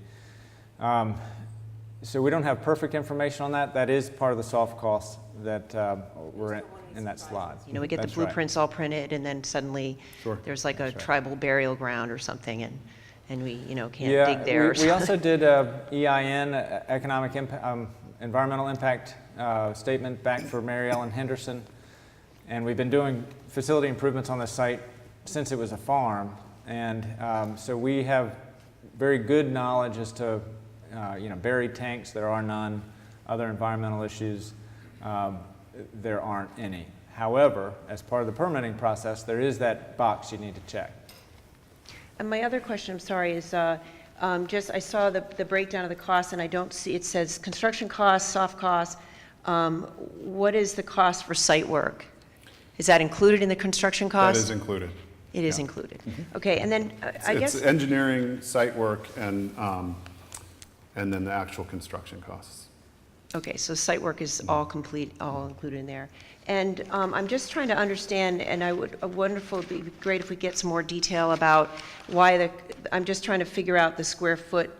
So we don't have perfect information on that. That is part of the soft costs that were in that slide. You know, we get the That's right. blueprints all printed, and then suddenly there's like a tribal burial ground or something, and we, you know, can't dig there. We also did a EIN, economic impact, environmental impact statement back for Mary Ellen Henderson, and we've been doing facility improvements on the site since it was a farm, and so we have very good knowledge as to you know, buried tanks. There are none. Other environmental issues, there aren't any. However, as part of the permitting process, there is that box you need to check. And my other question, I'm sorry, is just I saw the breakdown of the costs, and I don't see, it says construction costs, soft costs. What is the cost for site work? Is that included in the construction That cost? is included. It is included. Okay, and then I guess. It's engineering, site work, and then the actual construction costs. Okay, so site work is all complete, all included in there. And I'm just trying to understand, and it'd be great if we get some more detail about why I'm just trying to figure out the square foot,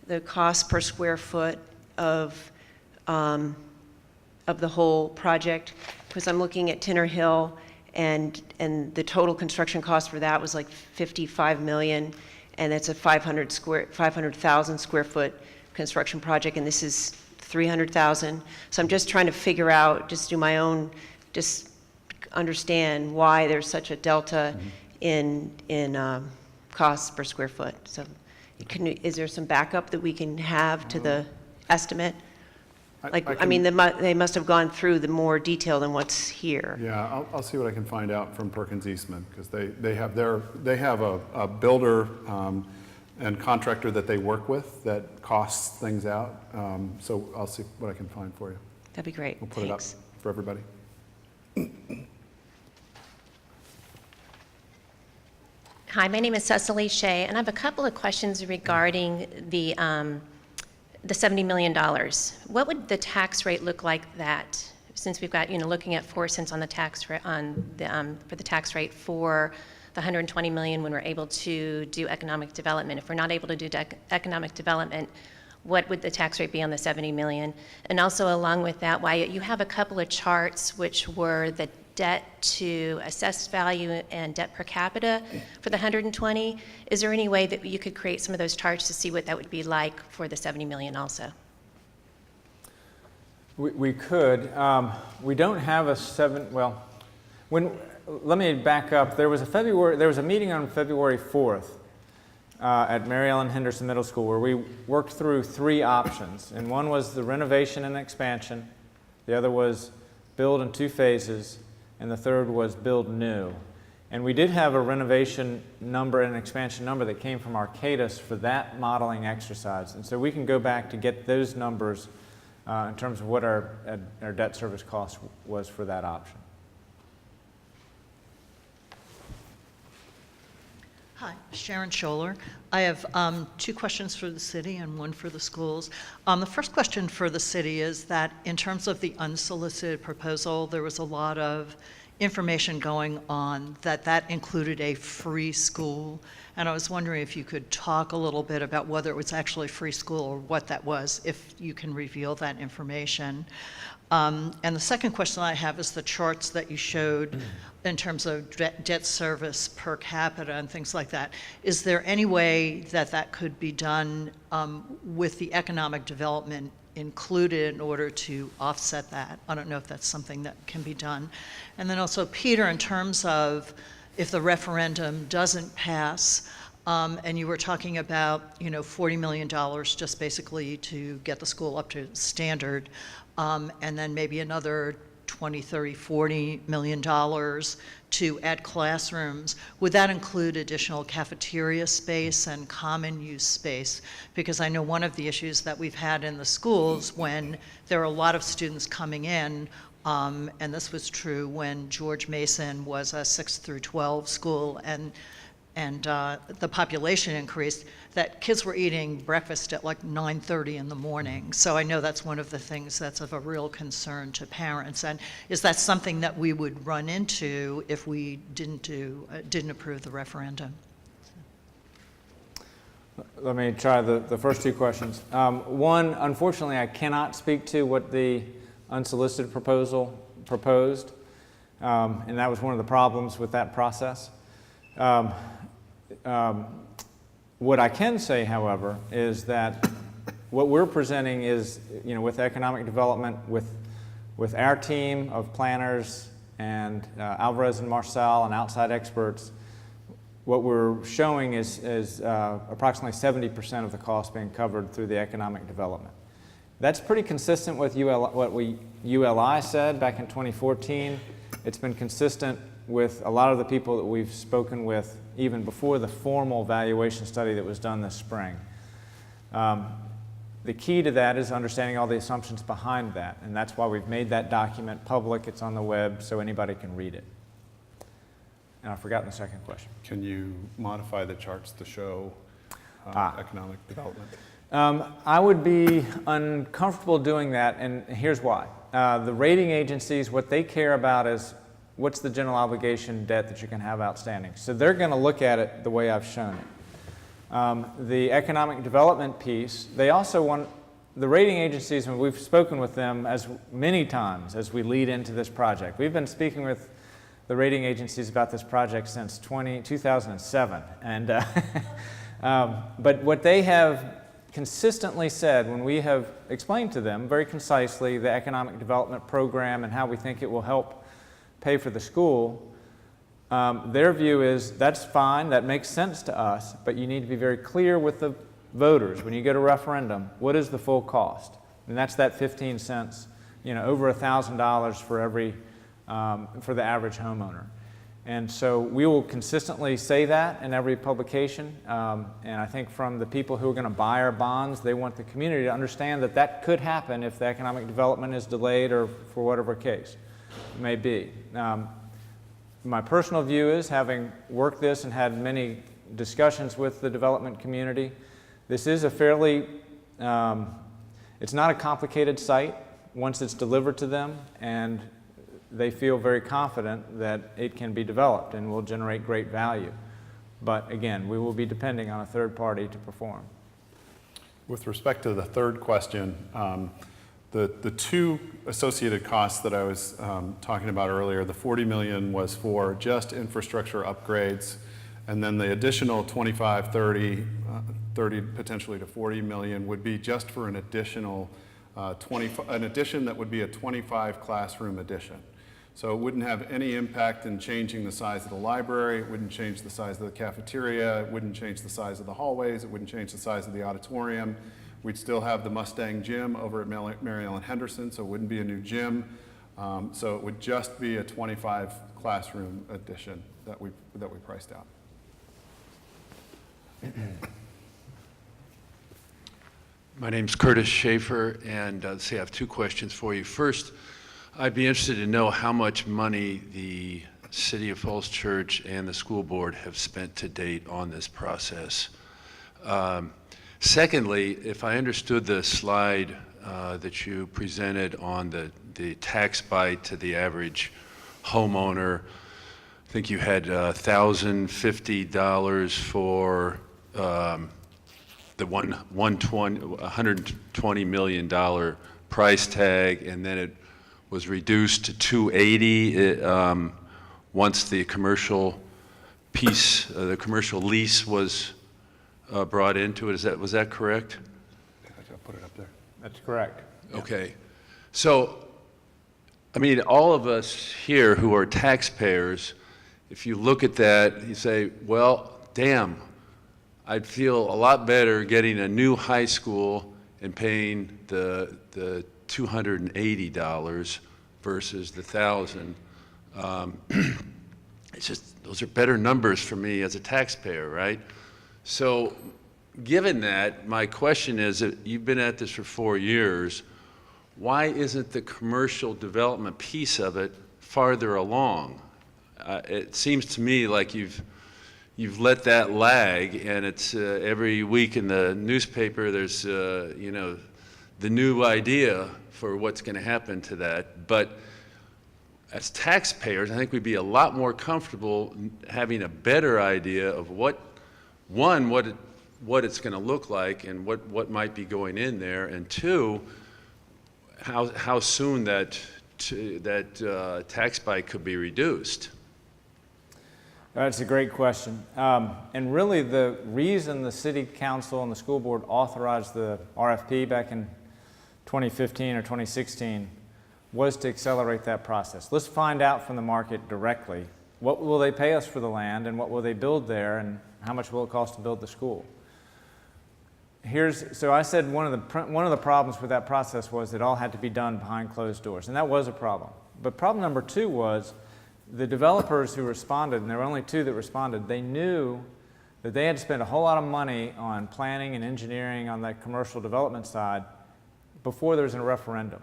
the cost per square foot of the whole project, because I'm looking at Tinner Hill, and the total construction cost for that was like $55 million, and it's a 500,000 square foot construction project, and this is 300,000. So I'm just trying to figure out, just do my own, just understand why there's such a delta in costs per square foot. So is there some backup that we can have to the estimate? I mean, they must have gone through the more detail than what's here. Yeah, I'll see what I can find out from Perkins Eastman, because they have a builder and contractor that they work with that costs things out. So I'll see what I can find for you. That'd be great. We'll put Thanks. it up for everybody. Hi, my name is Cecily Shea, and I have a couple of questions regarding the $70 million. What would the tax rate look like that, since we've got, looking at 4 cents on the tax rate for the tax rate for the 120 million when we're able to do economic development? If we're not able to do economic development, what would the tax rate be on the 70 million? And also along with that, Wyatt, you have a couple of charts which were the debt to assessed value and debt per capita for the 120. Is there any way that you could create some of those charts to see what that would be like for the 70 million also? We could. We don't have let me back up. There was a meeting on February 4th at Mary Ellen Henderson Middle School where we worked through 3 options, and one was the renovation and expansion, the other was build in 2 phases, and the third was build new. And we did have a renovation number and an expansion number that came from Arcadis for that modeling exercise, and so we can go back to get those numbers in terms of what our debt service cost was for that option. Hi, Sharon Scholler. I have 2 questions for the city and 1 for the schools. The first question for the city is that in terms of the unsolicited proposal, there was a lot of information going on that included a free school. And I was wondering if you could talk a little bit about whether it was actually free school or what that was, if you can reveal that information. And the second question I have is the charts that you showed in terms of debt service per capita and things like that. Is there any way that that could be done with the economic development included in order to offset that? I don't know if that's something that can be done. And then also, Peter, in terms of if the referendum doesn't pass, and you were talking about, $40 million just basically to get the school up to standard, and then maybe another 20, 30, $40 million to add classrooms. Would that include additional cafeteria space and common use space? Because I know one of the issues that we've had in the schools when there are a lot of students coming in, and this was true when George Mason was a 6 through 12 school, and the population increased, that kids were eating breakfast at like 9:30 in the morning. So I know that's one of the things that's of a real concern to parents. And is that something that we would run into if we didn't approve the referendum? Let me try the first two questions. One, unfortunately, I cannot speak to what the unsolicited proposal proposed, and that was one of the problems with that process. What I can say, however, is that what we're presenting is, with economic development, with our team of planners and Alvarez and Marcel and outside experts, what we're showing is approximately 70% of the cost being covered through the economic development. That's pretty consistent with what ULI said back in 2014. It's been consistent with a lot of the people that we've spoken with even before the formal valuation study that was done this spring. The key to that is understanding all the assumptions behind that, and that's why we've made that document public. It's on the web so anybody can read it. And I've forgotten the second question. Can you modify the charts to show economic development? I would be uncomfortable doing that, and here's why. The rating agencies, what they care about is what's the general obligation debt that you can have outstanding. So they're going to look at it the way I've shown it. The economic development piece, they also want, the rating agencies, and we've spoken with them as many times as we lead into this project. We've been speaking with the rating agencies about this project since 2007. And, but what they have consistently said when we have explained to them very concisely the economic development program and how we think it will help pay for the school, their view is that's fine, that makes sense to us, but you need to be very clear with the voters when you go to referendum, what is the full cost? And that's that 15 cents, over $1,000 for every, for the average homeowner. And so we will consistently say that in every publication, and I think from the people who are going to buy our bonds, they want the community to understand that that could happen if the economic development is delayed or for whatever case it may be. My personal view is, having worked this and had many discussions with the development community, this is a fairly, it's not a complicated site once it's delivered to them, and they feel very confident that it can be developed and will generate great value. But again, we will be depending on a third party to perform. With respect to the third question, the two associated costs that I was talking about earlier, the $40 million was for just infrastructure upgrades, and then the additional 25, 30 potentially to 40 million would be just for an additional an addition that would be a 25 classroom addition. So it wouldn't have any impact in changing the size of the library, it wouldn't change the size of the cafeteria, it wouldn't change the size of the hallways, it wouldn't change the size of the auditorium. We'd still have the Mustang gym over at Mary Ellen Henderson, so it wouldn't be a new gym. So it would just be a 25 classroom addition that we priced out. My name's Curtis Schaefer, and I have two questions for you. First, I'd be interested to know how much money the City of Falls Church and the school board have spent to date on this process. Secondly, if I understood the slide that you presented on the tax bite to the average homeowner, I think you had $1,050 for the $120 million price tag, and then it was reduced to 280 once the commercial piece, the commercial lease was brought into it. Was that correct? I'll put it up there. That's correct. Okay. So, I mean, all of us here who are taxpayers, if you look at that, you say, well, damn, I'd feel a lot better getting a new high school and paying the $280 versus the $1,000. It's just, those are better numbers for me as a taxpayer, right? So, given that, my question is that you've been at this for 4 years, why isn't the commercial development piece of it farther along? It seems to me like you've let that lag, and it's every week in the newspaper there's you know, the new idea for what's going to happen to that. But as taxpayers, I think we'd be a lot more comfortable having a better idea of what it's going to look like and what might be going in there, and two, how soon that tax bite could be reduced. That's a great question. And really the reason the City Council and the school board authorized the RFP back in 2015 or 2016 was to accelerate that process. Let's find out from the market directly, what will they pay us for the land and what will they build there and how much will it cost to build the school? So I said one of the problems with that process was it all had to be done behind closed doors, and that was a problem. But problem number two was the developers who responded, and there were only 2 that responded, they knew that they had to spend a whole lot of money on planning and engineering on that commercial development side before there was a referendum.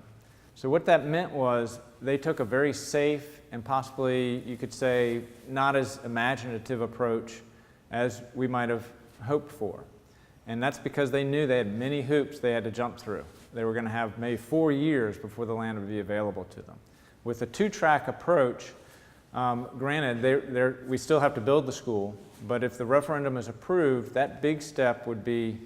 So what that meant was they took a very safe and possibly, you could say, not as imaginative approach as we might have hoped for. And that's because they knew they had many hoops they had to jump through. They were going to have maybe 4 years before the land would be available to them. With a 2-track approach, granted, we still have to build the school, but if the referendum is approved, that big step would be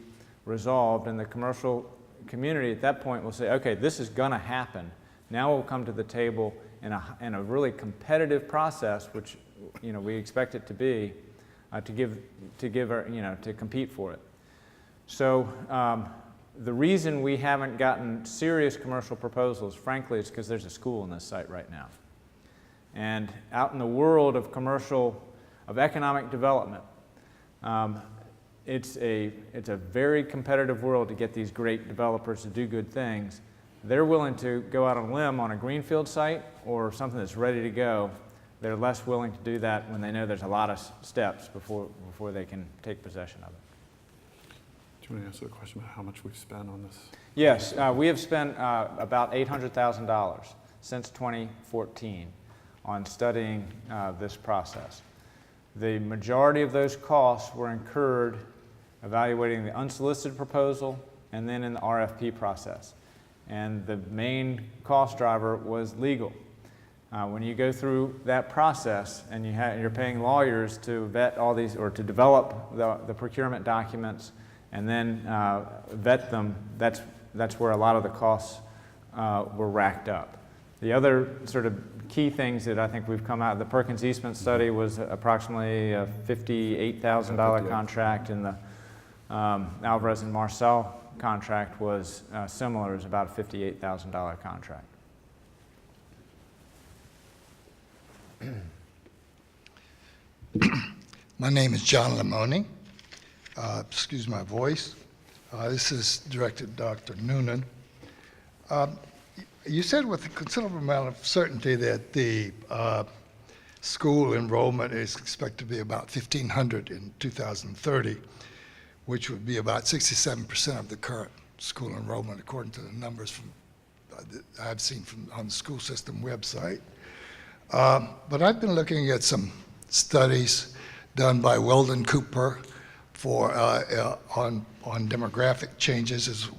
resolved, and the commercial community at that point will say, okay, this is going to happen. Now we'll come to the table in a really competitive process, which we expect it to be, to compete for it. So the reason we haven't gotten serious commercial proposals, frankly, is because there's a school in this site right now. And out in the world of economic development, it's a very competitive world to get these great developers to do good things. They're willing to go out on a limb on a greenfield site or something that's ready to go. They're less willing to do that when they know there's a lot of steps before they can take possession of it. Do you want to answer the question about how much we've spent on this? Yes, we have spent about $800,000 since 2014 on studying this process. The majority of those costs were incurred evaluating the unsolicited proposal and then in the RFP process. And the main cost driver was legal. When you go through that process and you're paying lawyers to vet all these, or to develop the procurement documents and then vet them, that's where a lot of the costs were racked up. The other sort of key things that I think we've come out of the Perkins Eastman study was approximately a $58,000 contract, and the Alvarez and Marcel contract was similar, it was about a $58,000 contract. My name is John Lamoni. Excuse my voice. This is directed at Dr. Noonan. You said with a considerable amount of certainty that the school enrollment is expected to be about 1,500 in 2030, which would be about 67% of the current school enrollment, according to the numbers from I've seen on the school system website. But I've been looking at some studies done by Weldon Cooper on demographic changes. Is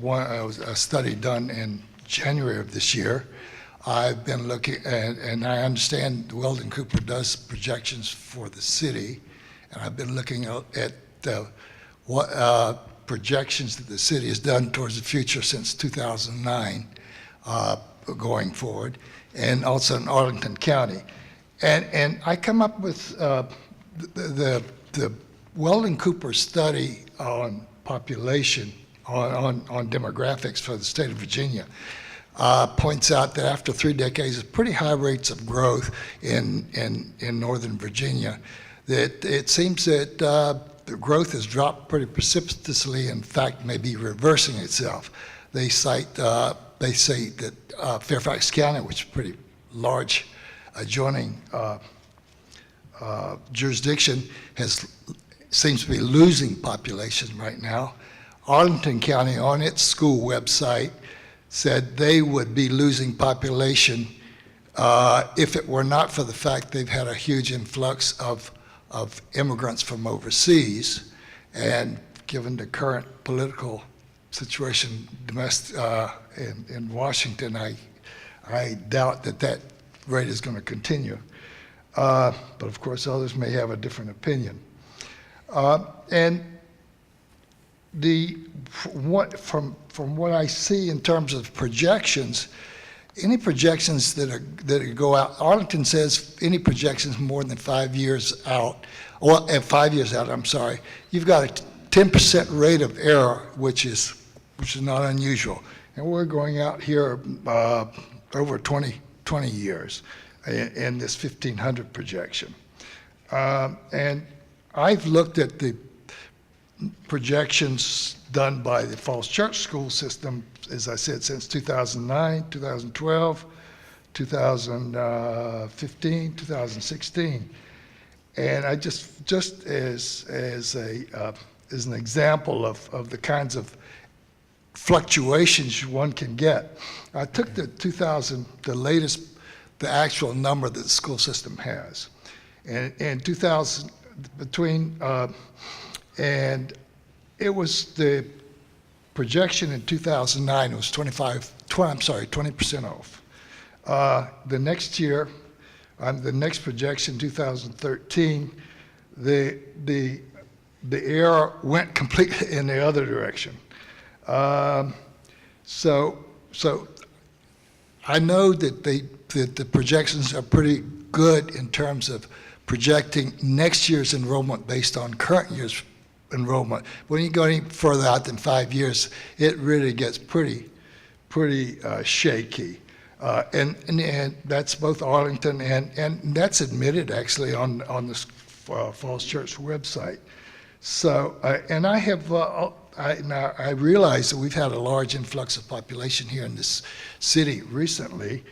a study done in January of this year. I've been looking, and I understand Weldon Cooper does projections for the city, and I've been looking at what projections that the city has done towards the future since 2009. going forward, and also in Arlington County. And I come up with the Weldon Cooper study on population, on demographics for the state of Virginia, points out that after 3 decades of pretty high rates of growth in Northern Virginia, that it seems that the growth has dropped pretty precipitously, in fact, may be reversing itself. They say that Fairfax County, which is a pretty large adjoining jurisdiction, seems to be losing population right now. Arlington County, on its school website, said they would be losing population if it were not for the fact they've had a huge influx of immigrants from overseas. And given the current political situation in Washington, I doubt that rate is going to continue. But of course, others may have a different opinion. And from what I see in terms of projections, any projections that go out, Arlington says any projections more than 5 years out, or 5 years out, I'm sorry, you've got a 10% rate of error, which is not unusual. And we're going out here over 20 years in this 1,500 projection. And I've looked at the projections done by the Falls Church school system, as I said, since 2009, 2012, 2015, 2016. And I just as an example of the kinds of fluctuations one can get, I took the actual number that the school system has. And in 2000, and it was the projection in 2009, it was 20% off. The next year, the next projection, 2013, the error went completely in the other direction. So I know that the projections are pretty good in terms of projecting next year's enrollment based on current year's enrollment. When you go any further out than 5 years, it really gets pretty shaky. And that's both Arlington and that's admitted actually on the Falls Church website. So, and I have, I realize that we've had a large influx of population here in this city recently.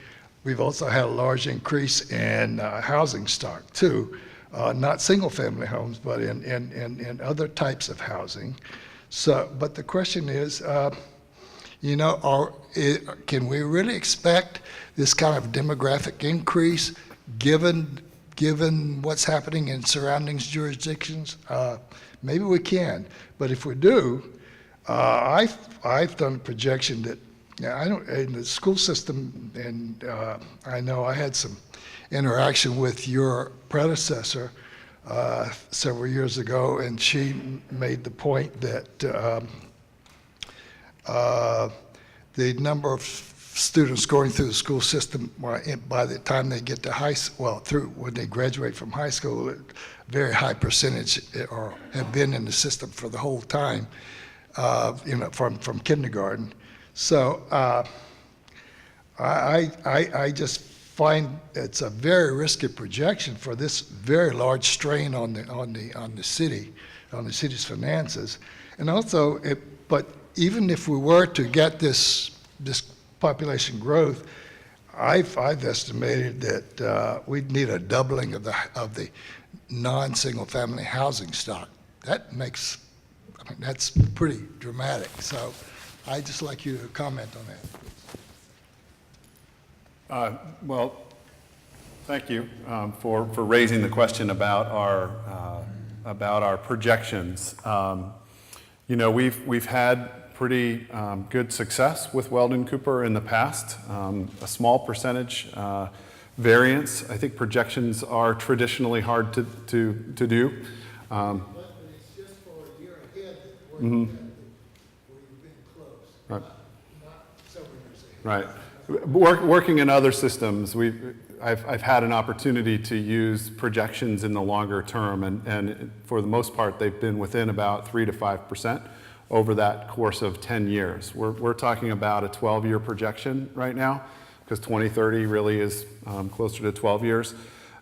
We've also had a large increase in housing stock too, not single-family homes, but in other types of housing. So, but the question is, you know, can we really expect this kind of demographic increase given what's happening in surrounding jurisdictions? Maybe we can, but if we do, I've done a projection that in the school system, and I know I had some interaction with your predecessor several years ago, and she made the point that the number of students going through the school system by the time they get to when they graduate from high school, a very high percentage or have been in the system for the whole time, you know, from kindergarten. So I just find it's a very risky projection for this very large strain on the city's finances, and also but even if we were to get this population growth, I've estimated that we'd need a doubling of the non-single family housing stock. That's pretty dramatic. So I'd just like you to comment on that. Well, thank you for raising the question about our projections. You know, we've had pretty good success with Weldon Cooper in the past. A small percentage variance. I think projections are traditionally hard to do. But it's just for a year ahead where you've been close. Right. Not several years ahead. Right. Working in other systems, I've had an opportunity to use projections in the longer term, and for the most part, they've been within about 3 to 5% over that course of 10 years. We're talking about a 12-year projection right now, because 2030 really is closer to 12 years.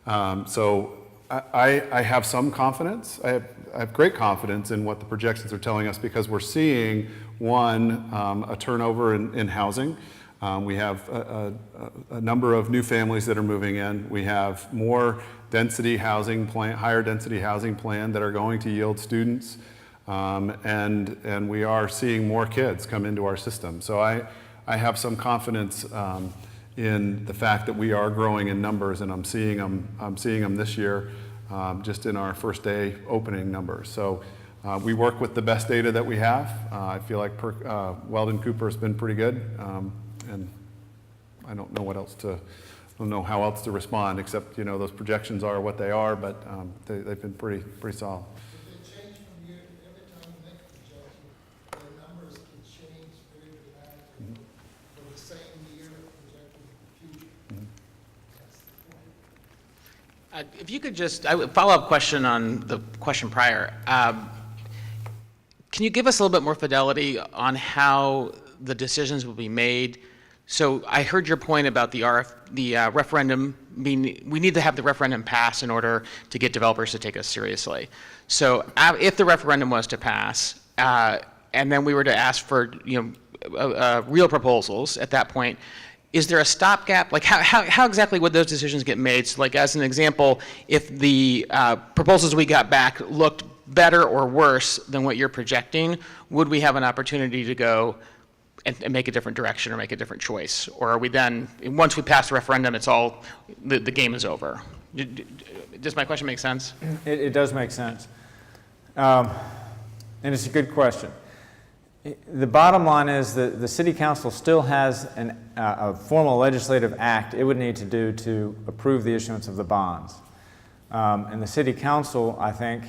So I have some confidence. I have great confidence in what the projections are telling us, because we're seeing, one, a turnover in housing. We have a number of new families that are moving in. We have more density housing plan, higher density housing plan that are going to yield students. And we are seeing more kids come into our system. So I have some confidence in the fact that we are growing in numbers, and I'm seeing them this year, just in our first day opening numbers. So we work with the best data that we have. I feel like Weldon Cooper has been pretty good, and I don't know how else to respond, except those projections are what they are, but they've been pretty solid. If you could just, a follow-up question on the question prior. Can you give us a little bit more fidelity on how the decisions will be made? So I heard your point about the referendum. We need to have the referendum pass in order to get developers to take us seriously. So if the referendum was to pass, and then we were to ask for real proposals at that point, is there a stopgap? Like how exactly would those decisions get made? So like as an example, if the proposals we got back looked better or worse than what you're projecting, would we have an opportunity to go and make a different direction or make a different choice? Or are we then, once we pass the referendum, it's all, the game is over? Does my question make sense? It does make sense. And it's a good question. The bottom line is that the City Council still has a formal legislative act it would need to do to approve the issuance of the bonds. And the City Council, I think,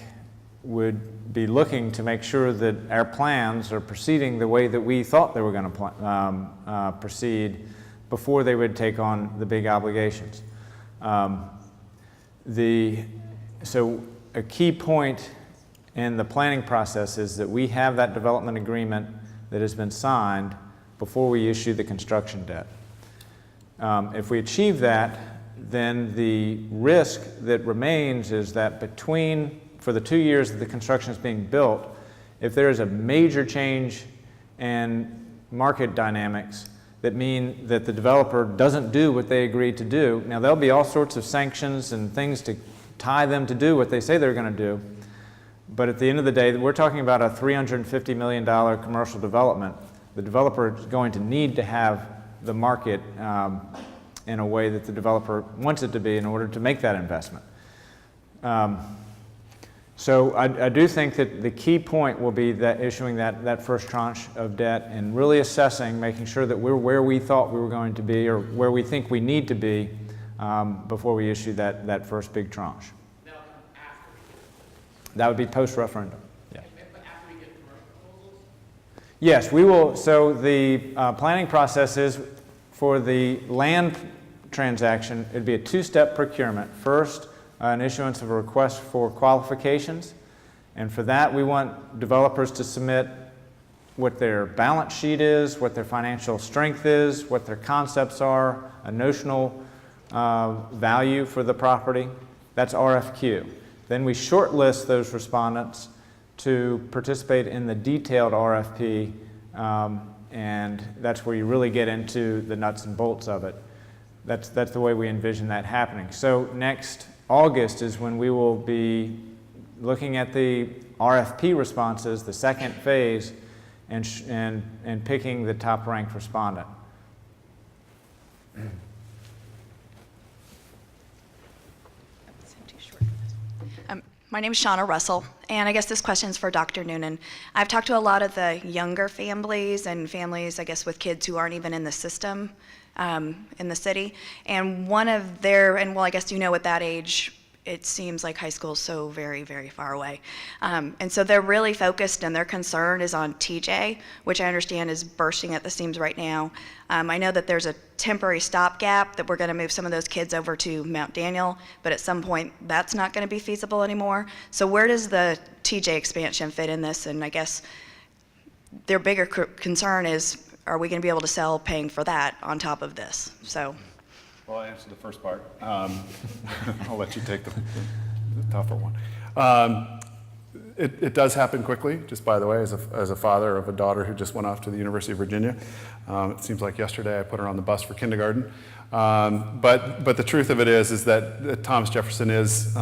would be looking to make sure that our plans are proceeding the way that we thought they were going to proceed before they would take on the big obligations. So a key point in the planning process is that we have that development agreement that has been signed before we issue the construction debt. If we achieve that, then the risk that remains is that for the 2 years that the construction is being built, if there is a major change in market dynamics that mean that the developer doesn't do what they agreed to do, now there'll be all sorts of sanctions and things to tie them to do what they say they're going to do. But at the end of the day, we're talking about a $350 million commercial development. The developer is going to need to have the market in a way that the developer wants it to be in order to make that investment. So I do think that the key point will be that issuing that first tranche of debt and really assessing, making sure that we're where we thought we were going to be or where we think we need to be before we issue that first big tranche. That would be post-referendum. Yeah. But after we get commercial proposals? Yes, we will. So the planning process is for the land transaction, it'd be a two-step procurement. First, an issuance of a request for qualifications. And for that, we want developers to submit what their balance sheet is, what their financial strength is, what their concepts are, a notional value for the property. That's RFQ. Then we shortlist those respondents to participate in the detailed RFP, and that's where you really get into the nuts and bolts of it. That's the way we envision that happening. So next August is when we will be looking at the RFP responses, the second phase, and picking the top-ranked respondent. My name is Shauna Russell, and I guess this question is for Dr. Noonan. I've talked to a lot of the younger families and families, I guess, with kids who aren't even in the system in the city. And one of their, and well, I guess you know at that age, it seems like high school is so very, very far away. And so they're really focused, and their concern is on TJ, which I understand is bursting at the seams right now. I know that there's a temporary stopgap that we're going to move some of those kids over to Mount Daniel, but at some point that's not going to be feasible anymore. So where does the TJ expansion fit in this? And I guess their bigger concern is, are we going to be able to sell paying for that on top of this? So. Well, I answered the first part. I'll let you take the tougher one. It does happen quickly, just by the way, as a father of a daughter who just went off to the University of Virginia. It seems like yesterday I put her on the bus for kindergarten. But the truth of it is that Thomas Jefferson is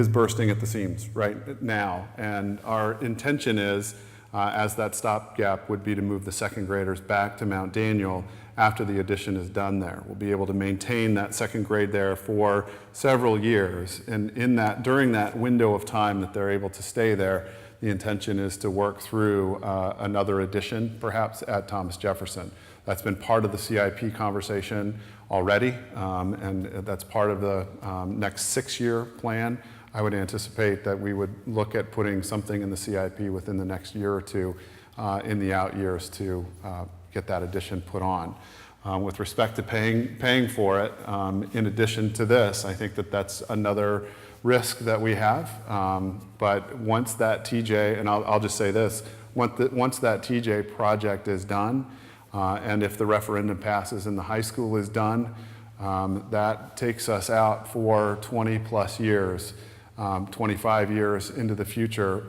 bursting at the seams right now. And our intention is, as that stopgap would be to move the second graders back to Mount Daniel after the addition is done there. We'll be able to maintain that second grade there for several years. And during that window of time that they're able to stay there, the intention is to work through another addition, perhaps at Thomas Jefferson. That's been part of the CIP conversation already, and that's part of the next 6-year plan. I would anticipate that we would look at putting something in the CIP within the next year or two in the out years to get that addition put on. With respect to paying for it, in addition to this, I think that that's another risk that we have. But once that TJ, and I'll just say this, once that TJ project is done, and if the referendum passes and the high school is done, that takes us out for 20 plus years, 25 years into the future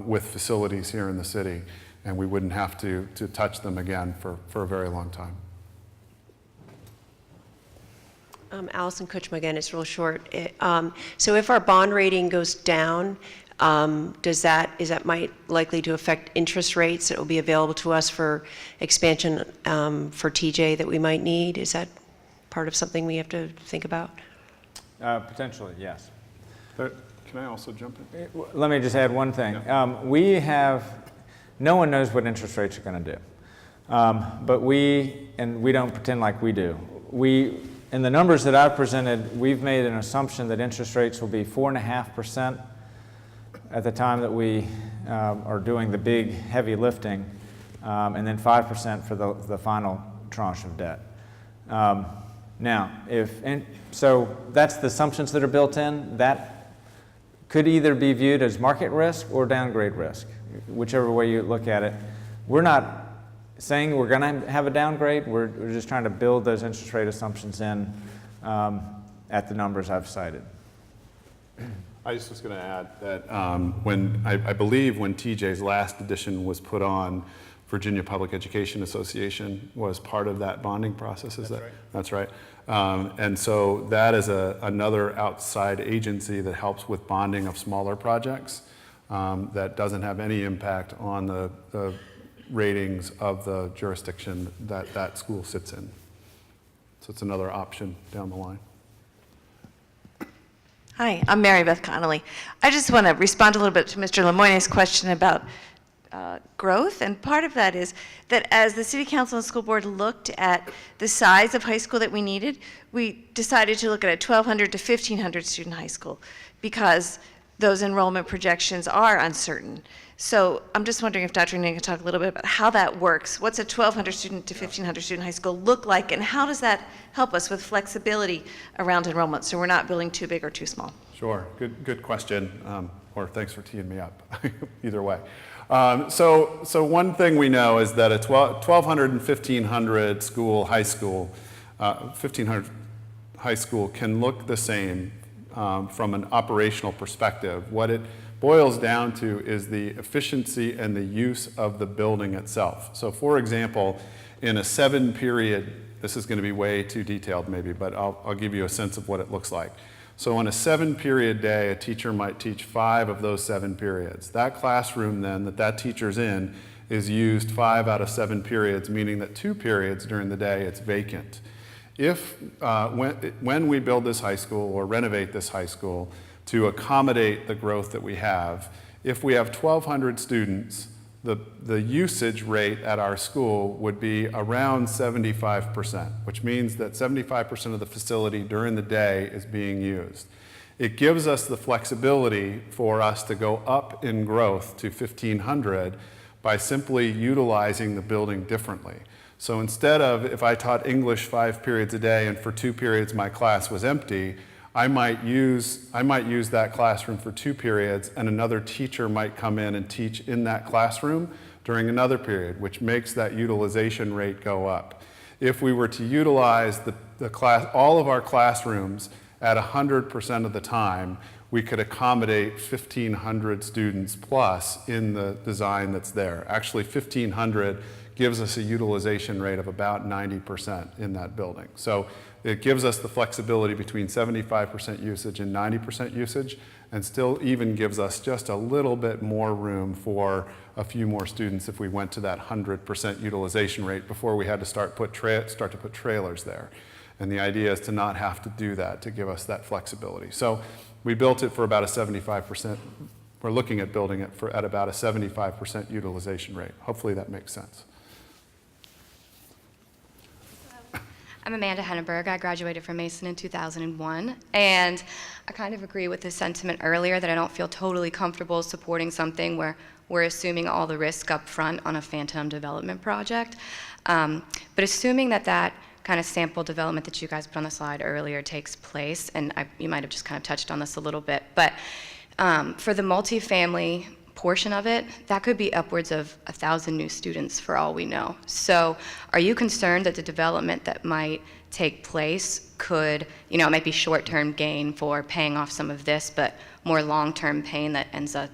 with facilities here in the city. And we wouldn't have to touch them again for a very long time. Allison Kutchma again, it's real short. So if our bond rating goes down, is that likely to affect interest rates that will be available to us for expansion for TJ that we might need? Is that part of something we have to think about? Potentially, yes. Can I also jump in? Let me just add one thing. No one knows what interest rates are going to do. But we don't pretend like we do. In the numbers that I've presented, we've made an assumption that interest rates will be 4.5% at the time that we are doing the big heavy lifting, and then 5% for the final tranche of debt. So that's the assumptions that are built in. That could either be viewed as market risk or downgrade risk, whichever way you look at it. We're not saying we're going to have a downgrade. We're just trying to build those interest rate assumptions in at the numbers I've cited. I just was going to add that I believe when TJ's last edition was put on, Virginia Public Education Association was part of that bonding process. That's right. And so that is another outside agency that helps with bonding of smaller projects that doesn't have any impact on the ratings of the jurisdiction that school sits in. So it's another option down the line. Hi, I'm Mary Beth Connolly. I just want to respond a little bit to Mr. Lemoyne's question about growth, and part of that is that as the City Council and School Board looked at the size of high school that we needed, we decided to look at a 1,200 to 1,500 student high school because those enrollment projections are uncertain. So I'm just wondering if Dr. Noonan can talk a little bit about how that works. What's a 1,200 student to 1,500 student high school look like, and how does that help us with flexibility around enrollment so we're not building too big or too small? Sure, good question, or thanks for teeing me up, either way. So one thing we know is that a 1,200 and 1,500 high school, 1,500 high school can look the same from an operational perspective. What it boils down to is the efficiency and the use of the building itself. So for example, in a 7-period, this is going to be way too detailed maybe, but I'll give you a sense of what it looks like. So on a 7-period day, a teacher might teach 5 of those 7 periods. That classroom then that teacher's in is used 5 out of 7 periods, meaning that 2 periods during the day it's vacant. When we build this high school or renovate this high school to accommodate the growth that we have, if we have 1,200 students, the usage rate at our school would be around 75%, which means that 75% of the facility during the day is being used. It gives us the flexibility for us to go up in growth to 1,500 by simply utilizing the building differently. So instead of, if I taught English 5 periods a day and for 2 periods my class was empty, I might use that classroom for 2 periods, and another teacher might come in and teach in that classroom during another period, which makes that utilization rate go up. If we were to utilize all of our classrooms at 100% of the time, we could accommodate 1,500 students plus in the design that's there. Actually, 1,500 gives us a utilization rate of about 90% in that building. So it gives us the flexibility between 75% usage and 90% usage, and still even gives us just a little bit more room for a few more students if we went to that 100% utilization rate before we had to start to put trailers there. And the idea is to not have to do that, to give us that flexibility. So we built it for about a 75%. We're looking at building it at about a 75% utilization rate. Hopefully that makes sense. I'm Amanda Henneberg. I graduated from Mason in 2001, and I kind of agree with the sentiment earlier that I don't feel totally comfortable supporting something where we're assuming all the risk up front on a phantom development project. But assuming that kind of sample development that you guys put on the slide earlier takes place, and you might have just kind of touched on this a little bit, but for the multifamily portion of it, that could be upwards of 1,000 new students for all we know. So are you concerned that the development that might take place could, it might be short-term gain for paying off some of this, but more long-term pain that ends up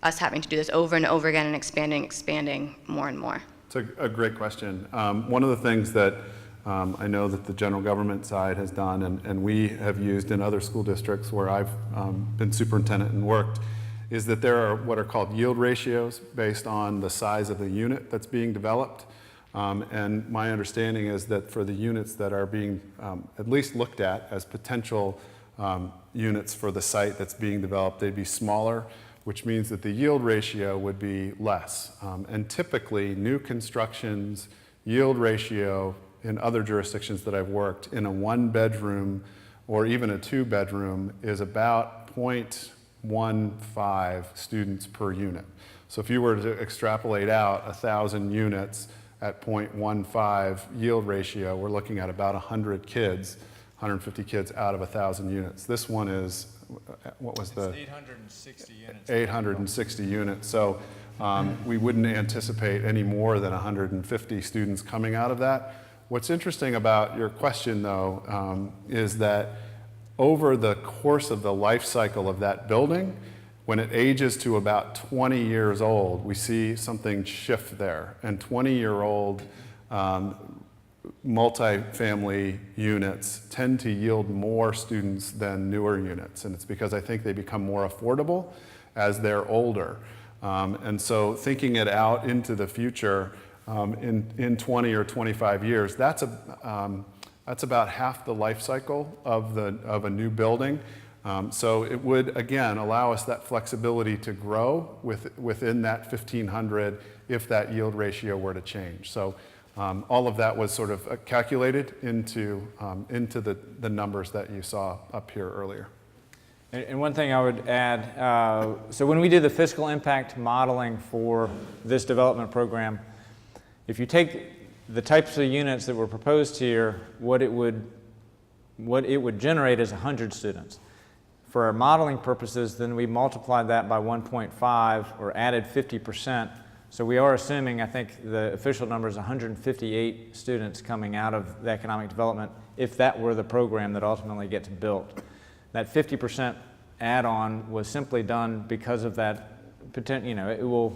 us having to do this over and over again and expanding more and more? It's a great question. One of the things that I know that the general government side has done, and we have used in other school districts where I've been superintendent and worked, is that there are what are called yield ratios based on the size of the unit that's being developed. And my understanding is that for the units that are being at least looked at as potential units for the site that's being developed, they'd be smaller, which means that the yield ratio would be less. And typically, new construction's yield ratio in other jurisdictions that I've worked in a 1-bedroom or even a 2-bedroom is about 0.15 students per unit. So if you were to extrapolate out 1,000 units at 0.15 yield ratio, we're looking at about 100 kids, 150 kids out of 1,000 units. This one is, what was the? 860 units. 860 units. So we wouldn't anticipate any more than 150 students coming out of that. What's interesting about your question, though, is that over the course of the life cycle of that building, when it ages to about 20 years old, we see something shift there. And 20-year-old multifamily units tend to yield more students than newer units. And it's because I think they become more affordable as they're older. And so thinking it out into the future, in 20 or 25 years, that's about half the life cycle of a new building. So it would, again, allow us that flexibility to grow within that 1,500 if that yield ratio were to change. So all of that was sort of calculated into the numbers that you saw up here earlier. And one thing I would add, so when we did the fiscal impact modeling for this development program, if you take the types of units that were proposed here, what it would generate is 100 students. For our modeling purposes, then we multiplied that by 1.5 or added 50%. So we are assuming, I think the official number is 158 students coming out of the economic development if that were the program that ultimately gets built. That 50% add-on was simply done because of that potential,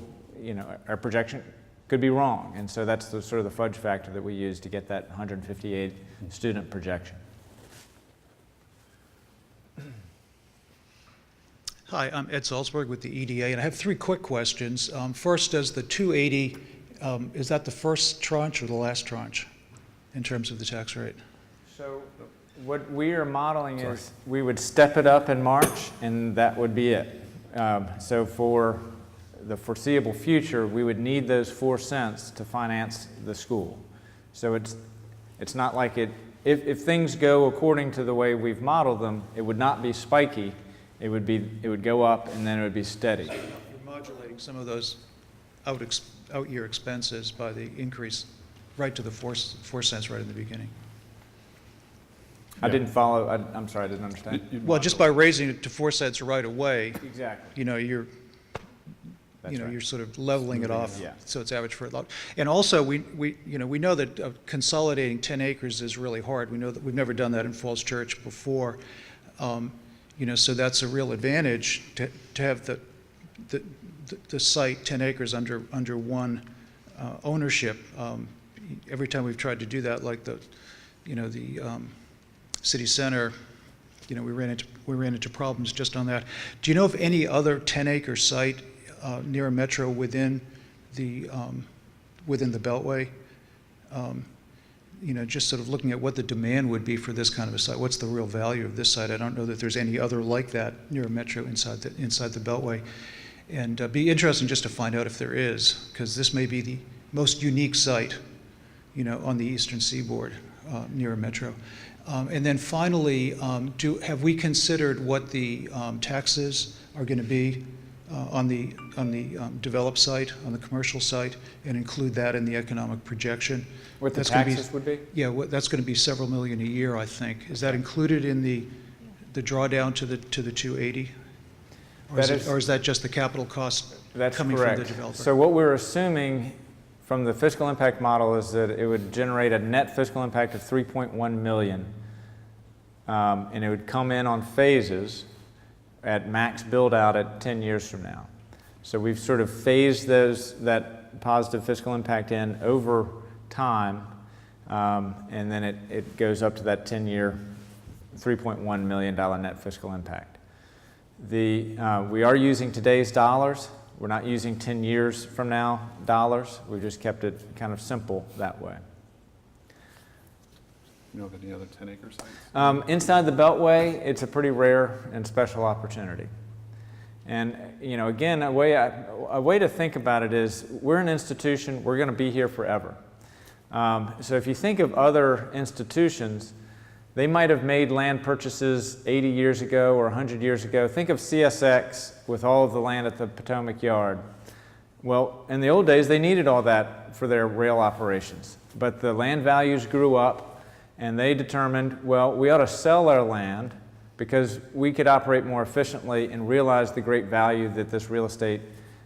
our projection could be wrong. And so that's sort of the fudge factor that we use to get that 158 student projection. Hi, I'm Ed Salzberg with the EDA, and I have 3 quick questions. First, does the 280, is that the first tranche or the last tranche in terms of the tax rate? So what we are modeling is we would step it up in March, and that would be it. So for the foreseeable future, we would need those 4 cents to finance the school. So it's not like if things go according to the way we've modeled them, it would not be spiky. It would go up and then it would be steady. You're modulating some of those out-year expenses by the increase right to the 4 cents right in the beginning. I didn't follow. I'm sorry, I didn't understand. Well, just by raising it to 4 cents right away, Exactly. you know, you're Right. you're sort of leveling it off, Yeah. so it's average for a lot. And also, we know that consolidating 10 acres is really hard. We know that we've never done that in Falls Church before. So that's a real advantage to have the site 10 acres under one ownership. Every time we've tried to do that, like the city center, we ran into problems just on that. Do you know of any other 10-acre site near a metro within the Beltway? Just sort of looking at what the demand would be for this kind of a site. What's the real value of this site? I don't know that there's any other like that near a metro inside the Beltway. And be interesting just to find out if there is, because this may be the most unique site, on the eastern seaboard near a metro. And then finally, have we considered what the taxes are going to be on the developed site, on the commercial site, and include that in the economic projection? What the taxes would be? Yeah, that's going to be several million a year, I think. Is that included in the drawdown to the 280? Or is that just the capital cost coming from the developer? So what we're assuming from the fiscal impact model is that it would generate a net fiscal impact of 3.1 million, and it would come in on phases at max build out at 10 years from now. So we've sort of phased that positive fiscal impact in over time, and then it goes up to that 10-year $3.1 million net fiscal impact. We are using today's dollars. We're not using 10 years from now dollars. We've just kept it kind of simple that way. You know of any other 10-acre sites? Inside the Beltway, it's a pretty rare and special opportunity. And again, a way to think about it is we're an institution. We're going to be here forever. So if you think of other institutions, they might have made land purchases 80 years ago or 100 years ago. Think of CSX with all of the land at the Potomac Yard. Well, in the old days, they needed all that for their rail operations. But the land values grew up, and they determined, well, we ought to sell our land because we could operate more efficiently and realize the great value that this real estate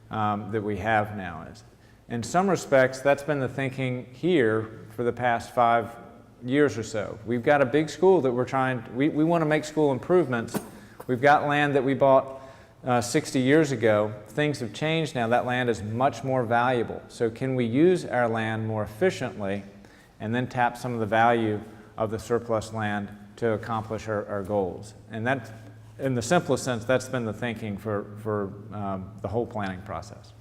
that we have now is. In some respects, that's been the thinking here for the past 5 years or so. We've got a big school that we want to make school improvements. We've got land that we bought 60 years ago. Things have changed now. That land is much more valuable. So can we use our land more efficiently and then tap some of the value of the surplus land to accomplish our goals? And that, in the simplest sense, that's been the thinking for the whole planning process.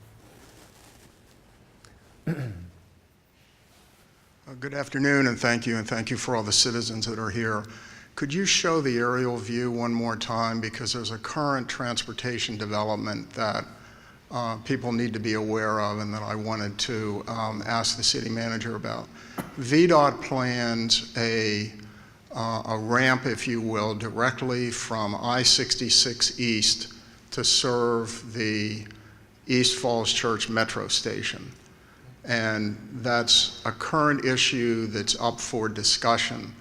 Good afternoon, and thank you for all the citizens that are here. Could you show the aerial view one more time, because there's a current transportation development that people need to be aware of and that I wanted to ask the city manager about. VDOT plans a ramp, if you will, directly from I-66 East to serve the East Falls Church Metro Station. And that's a current issue that's up for discussion.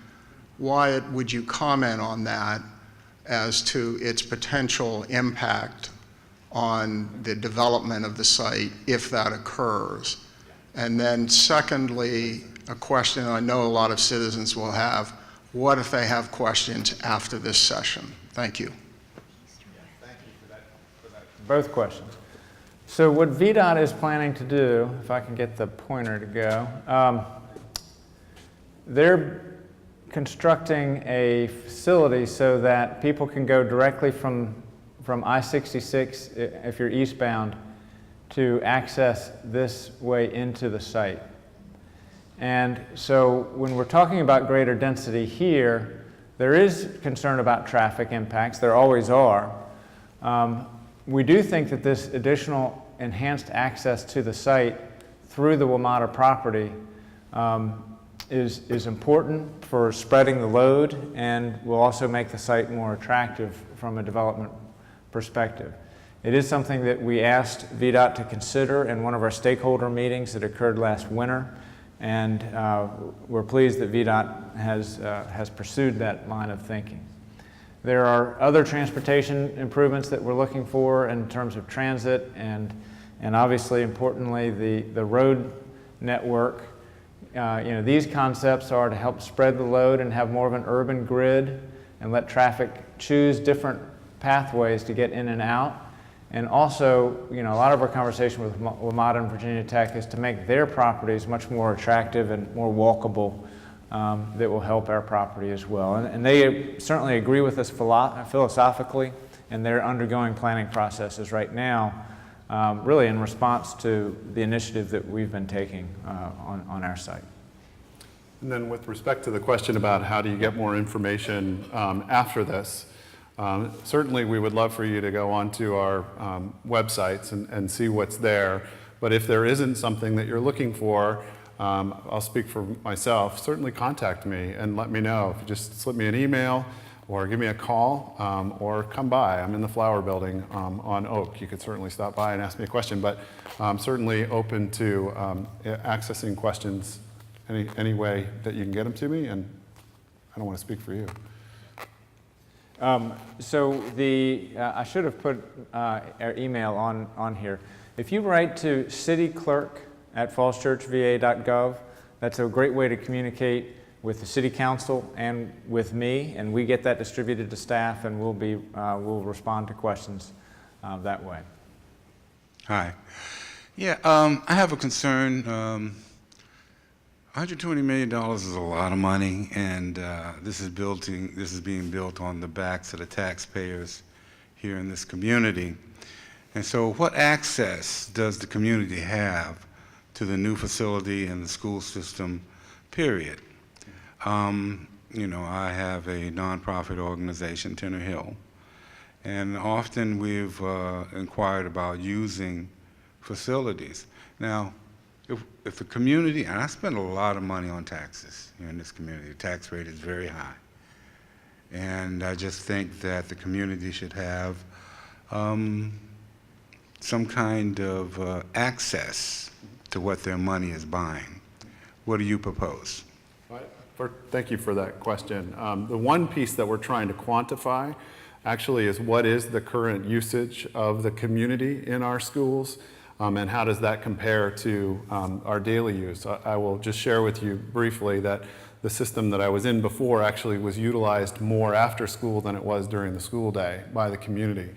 Wyatt, would you comment on that as to its potential impact on the development of the site if that occurs? And then secondly, a question I know a lot of citizens will have: what if they have questions after this session? Thank you. Thank you for that. Both questions. So what VDOT is planning to do, if I can get the pointer to go, they're constructing a facility so that people can go directly from I-66, if you're eastbound, to access this way into the site. And so when we're talking about greater density here, there is concern about traffic impacts. There always are. We do think that this additional enhanced access to the site through the WMATA property is important for spreading the load and will also make the site more attractive from a development perspective. It is something that we asked VDOT to consider in one of our stakeholder meetings that occurred last winter, and we're pleased that VDOT has pursued that line of thinking. There are other transportation improvements that we're looking for in terms of transit and obviously, importantly, the road network. These concepts are to help spread the load and have more of an urban grid and let traffic choose different pathways to get in and out. And also, a lot of our conversation with WMATA and Virginia Tech is to make their properties much more attractive and more walkable. That will help our property as well. And they certainly agree with us philosophically, and they're undergoing planning processes right now, really in response to the initiative that we've been taking on our site. And then with respect to the question about how do you get more information after this, certainly we would love for you to go onto our websites and see what's there. But if there isn't something that you're looking for, I'll speak for myself, certainly contact me and let me know. If you just slip me an email or give me a call or come by. I'm in the Flower Building on Oak. You could certainly stop by and ask me a question, but I'm certainly open to accessing questions any way that you can get them to me, and I don't want to speak for you. I should have put our email on here. If you write to cityclerk@fallschurchva.gov, that's a great way to communicate with the City Council and with me, and we get that distributed to staff, and we'll respond to questions that way. Hi. Yeah, I have a concern. $120 million is a lot of money, and this is being built on the backs of the taxpayers here in this community. And so what access does the community have to the new facility and the school system, period? I have a nonprofit organization, Tenor Hill, and often we've inquired about using facilities. Now, if the community, and I spend a lot of money on taxes here in this community, the tax rate is very high, and I just think that the community should have some kind of access to what their money is buying. What do you propose? Thank you for that question. The one piece that we're trying to quantify actually is what is the current usage of the community in our schools, and how does that compare to our daily use. I will just share with you briefly that the system that I was in before actually was utilized more after school than it was during the school day by the community.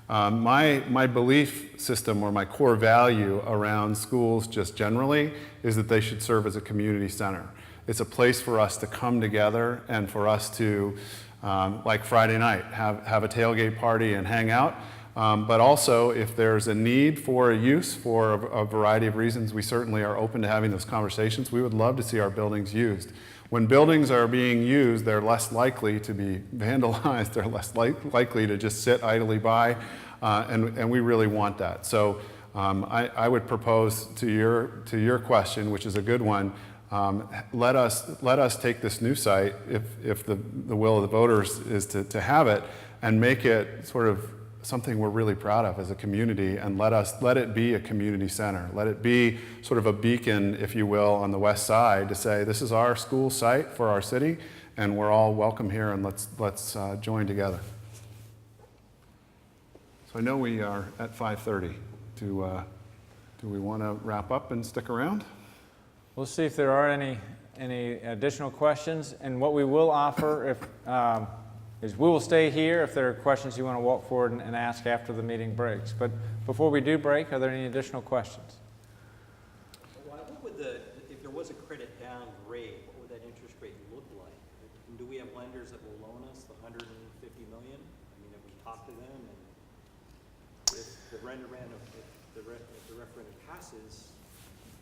My belief system, or my core value around schools just generally, is that they should serve as a community center. It's a place for us to come together and for us to, like Friday night, have a tailgate party and hang out. But also, if there's a need for a use for a variety of reasons, we certainly are open to having those conversations. We would love to see our buildings used. When buildings are being used, they're less likely to be vandalized. They're less likely to just sit idly by, and we really want that. So I would propose to your question, which is a good one. Let us take this new site, if the will of the voters is to have it, and make it sort of something we're really proud of as a community, and let it be a community center. Let it be sort of a beacon, if you will, on the west side to say, this is our school site for our city, and we're all welcome here, and let's join together. So I know we are at 5:30. Do we want to wrap up and stick around? We'll see if there are any additional questions, and what we will offer is we will stay here if there are questions you want to walk forward and ask after the meeting breaks. But before we do break, are there any additional questions? What would if there was a credit down rate, what would that interest rate look like? And do we have lenders that will loan us the $150 million? I mean, have we talked to them? And if the referendum passes,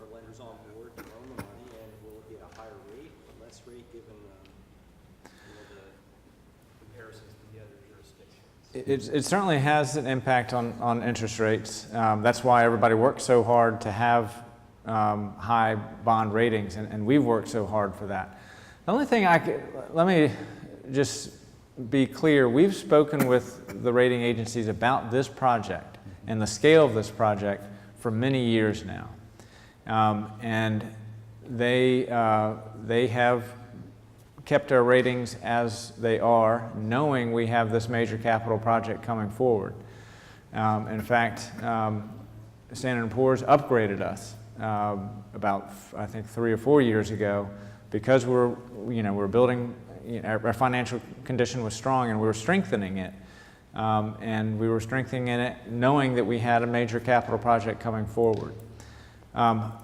are lenders on board to loan the money, and will it be at a higher rate or less rate given the comparisons to the other jurisdictions? It certainly has an impact on interest rates. That's why everybody works so hard to have high bond ratings, and we've worked so hard for that. The only thing let me just be clear, we've spoken with the rating agencies about this project and the scale of this project for many years now. And they have kept our ratings as they are, knowing we have this major capital project coming forward. In fact, Standard & Poor's upgraded us about, I think, 3 or 4 years ago because we're building, our financial condition was strong and we were strengthening it. And we were strengthening it knowing that we had a major capital project coming forward.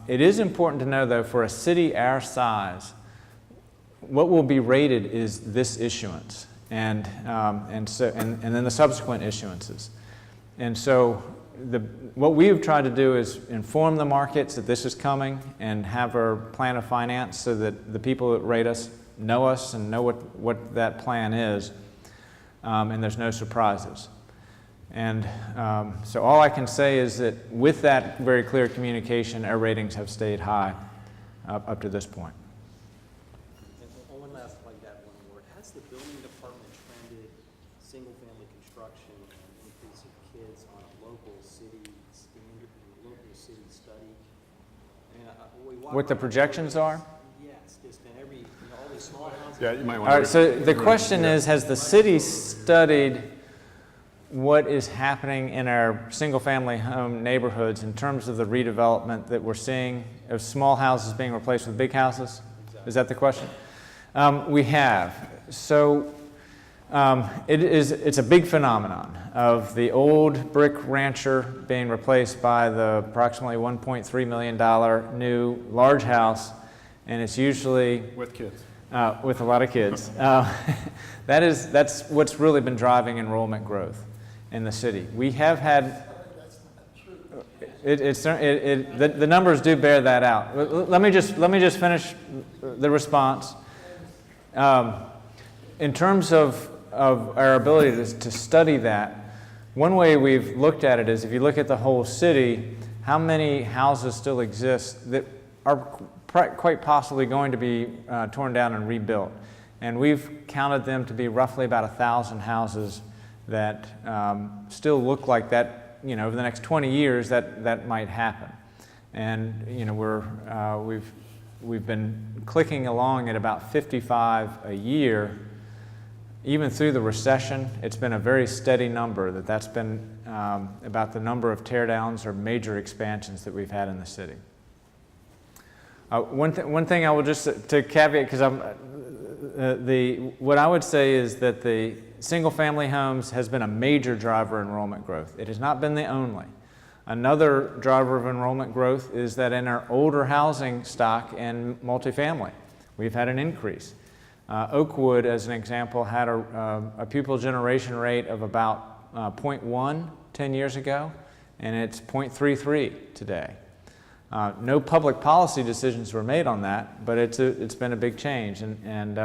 It is important to know, though, for a city our size, what will be rated is this issuance and then the subsequent issuances. And so what we've tried to do is inform the markets that this is coming and have our plan of finance so that the people that rate us and know what that plan is, and there's no surprises. And so all I can say is that with that very clear communication, our ratings have stayed high up to this point. And one last, like that one word, has the building department trended single-family construction and increase of kids on a local city standard, local city study? What the projections are? Yes, there's been all these small houses. Yeah, you might want to. All right, so the question is, has the city studied what is happening in our single-family home neighborhoods in terms of the redevelopment that we're seeing of small houses being replaced with big houses? Exactly. Is that the question? We have. So it's a big phenomenon of the old brick rancher being replaced by the approximately $1.3 million new large house, and it's usually with kids. With a lot of kids. That's what's really been driving enrollment growth in the city. We have had, the numbers do bear that out. Let me just finish the response. In terms of our ability to study that, one way we've looked at it is if you look at the whole city, how many houses still exist that are quite possibly going to be torn down and rebuilt. And we've counted them to be roughly about 1,000 houses that still look like that, over the next 20 years that might happen. And, we've been clicking along at about 55 a year. Even through the recession, it's been a very steady number that's been about the number of teardowns or major expansions that we've had in the city. One thing I will just to caveat, because what I would say is that the single-family homes has been a major driver of enrollment growth. It has not been the only. Another driver of enrollment growth is that in our older housing stock in multifamily, we've had an increase. Oakwood, as an example, had a pupil generation rate of about 0.1 10 years ago, and it's 0.33 today. No public policy decisions were made on that, but it's been a big change, and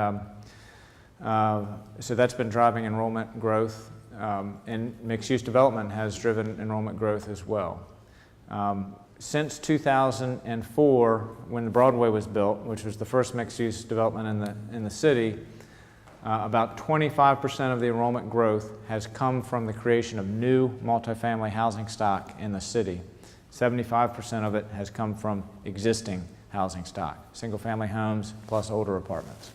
so that's been driving enrollment growth, and mixed-use development has driven enrollment growth as well. Since 2004, when Broadway was built, which was the first mixed-use development in the city, about 25% of the enrollment growth has come from the creation of new multifamily housing stock in the city. 75% of it has come from existing housing stock, single-family homes plus older apartments.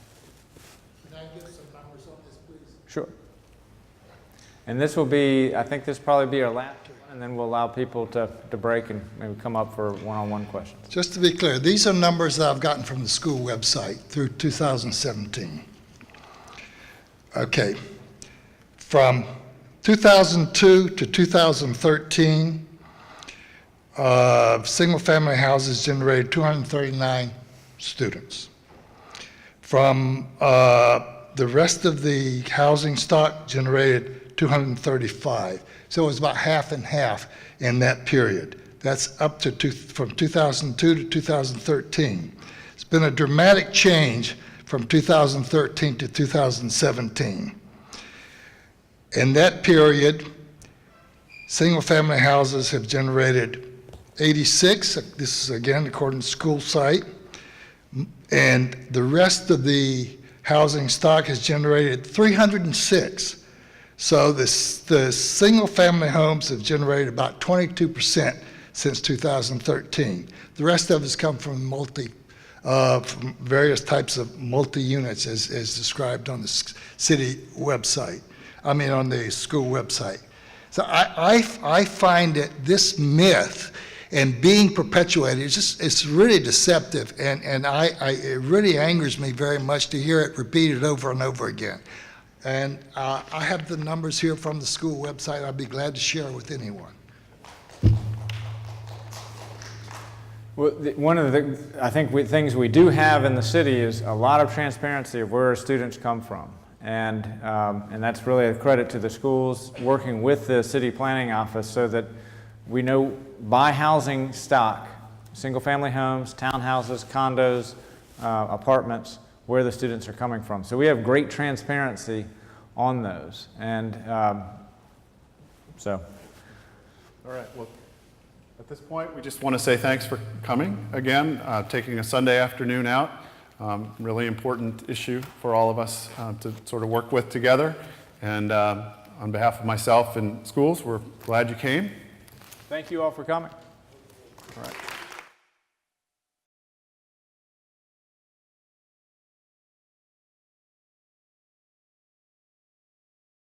Can I get some numbers on this, please? Sure. And this will be, I think this will probably be our last one, and then we'll allow people to break and maybe come up for one-on-one questions. Just to be clear, these are numbers that I've gotten from the school website through 2017. Okay. From 2002 to 2013, single-family houses generated 239 students. From the rest of the housing stock generated 235. So it was about half and half in that period. That's up to from 2002 to 2013. It's been a dramatic change from 2013 to 2017. In that period, single-family houses have generated 86, this is again according to school site, and the rest of the housing stock has generated 306. So the single-family homes have generated about 22% since 2013. The rest of it's come from from various types of multi-units as described on the city website, on the school website. So I find that this myth and being perpetuated, it's really deceptive, and it really angers me very much to hear it repeated over and over again. And I have the numbers here from the school website. I'd be glad to share with anyone. Well, one of the things we do have in the city is a lot of transparency of where students come from. And that's really a credit to the schools working with the city planning office so that we know by housing stock, single-family homes, townhouses, condos, apartments, where the students are coming from. So we have great transparency on those. And so. All right, well, at this point, we just want to say thanks for coming again, taking a Sunday afternoon out. Really important issue for all of us to sort of work with together. And on behalf of myself and schools, we're glad you came. Thank you all for coming. All right.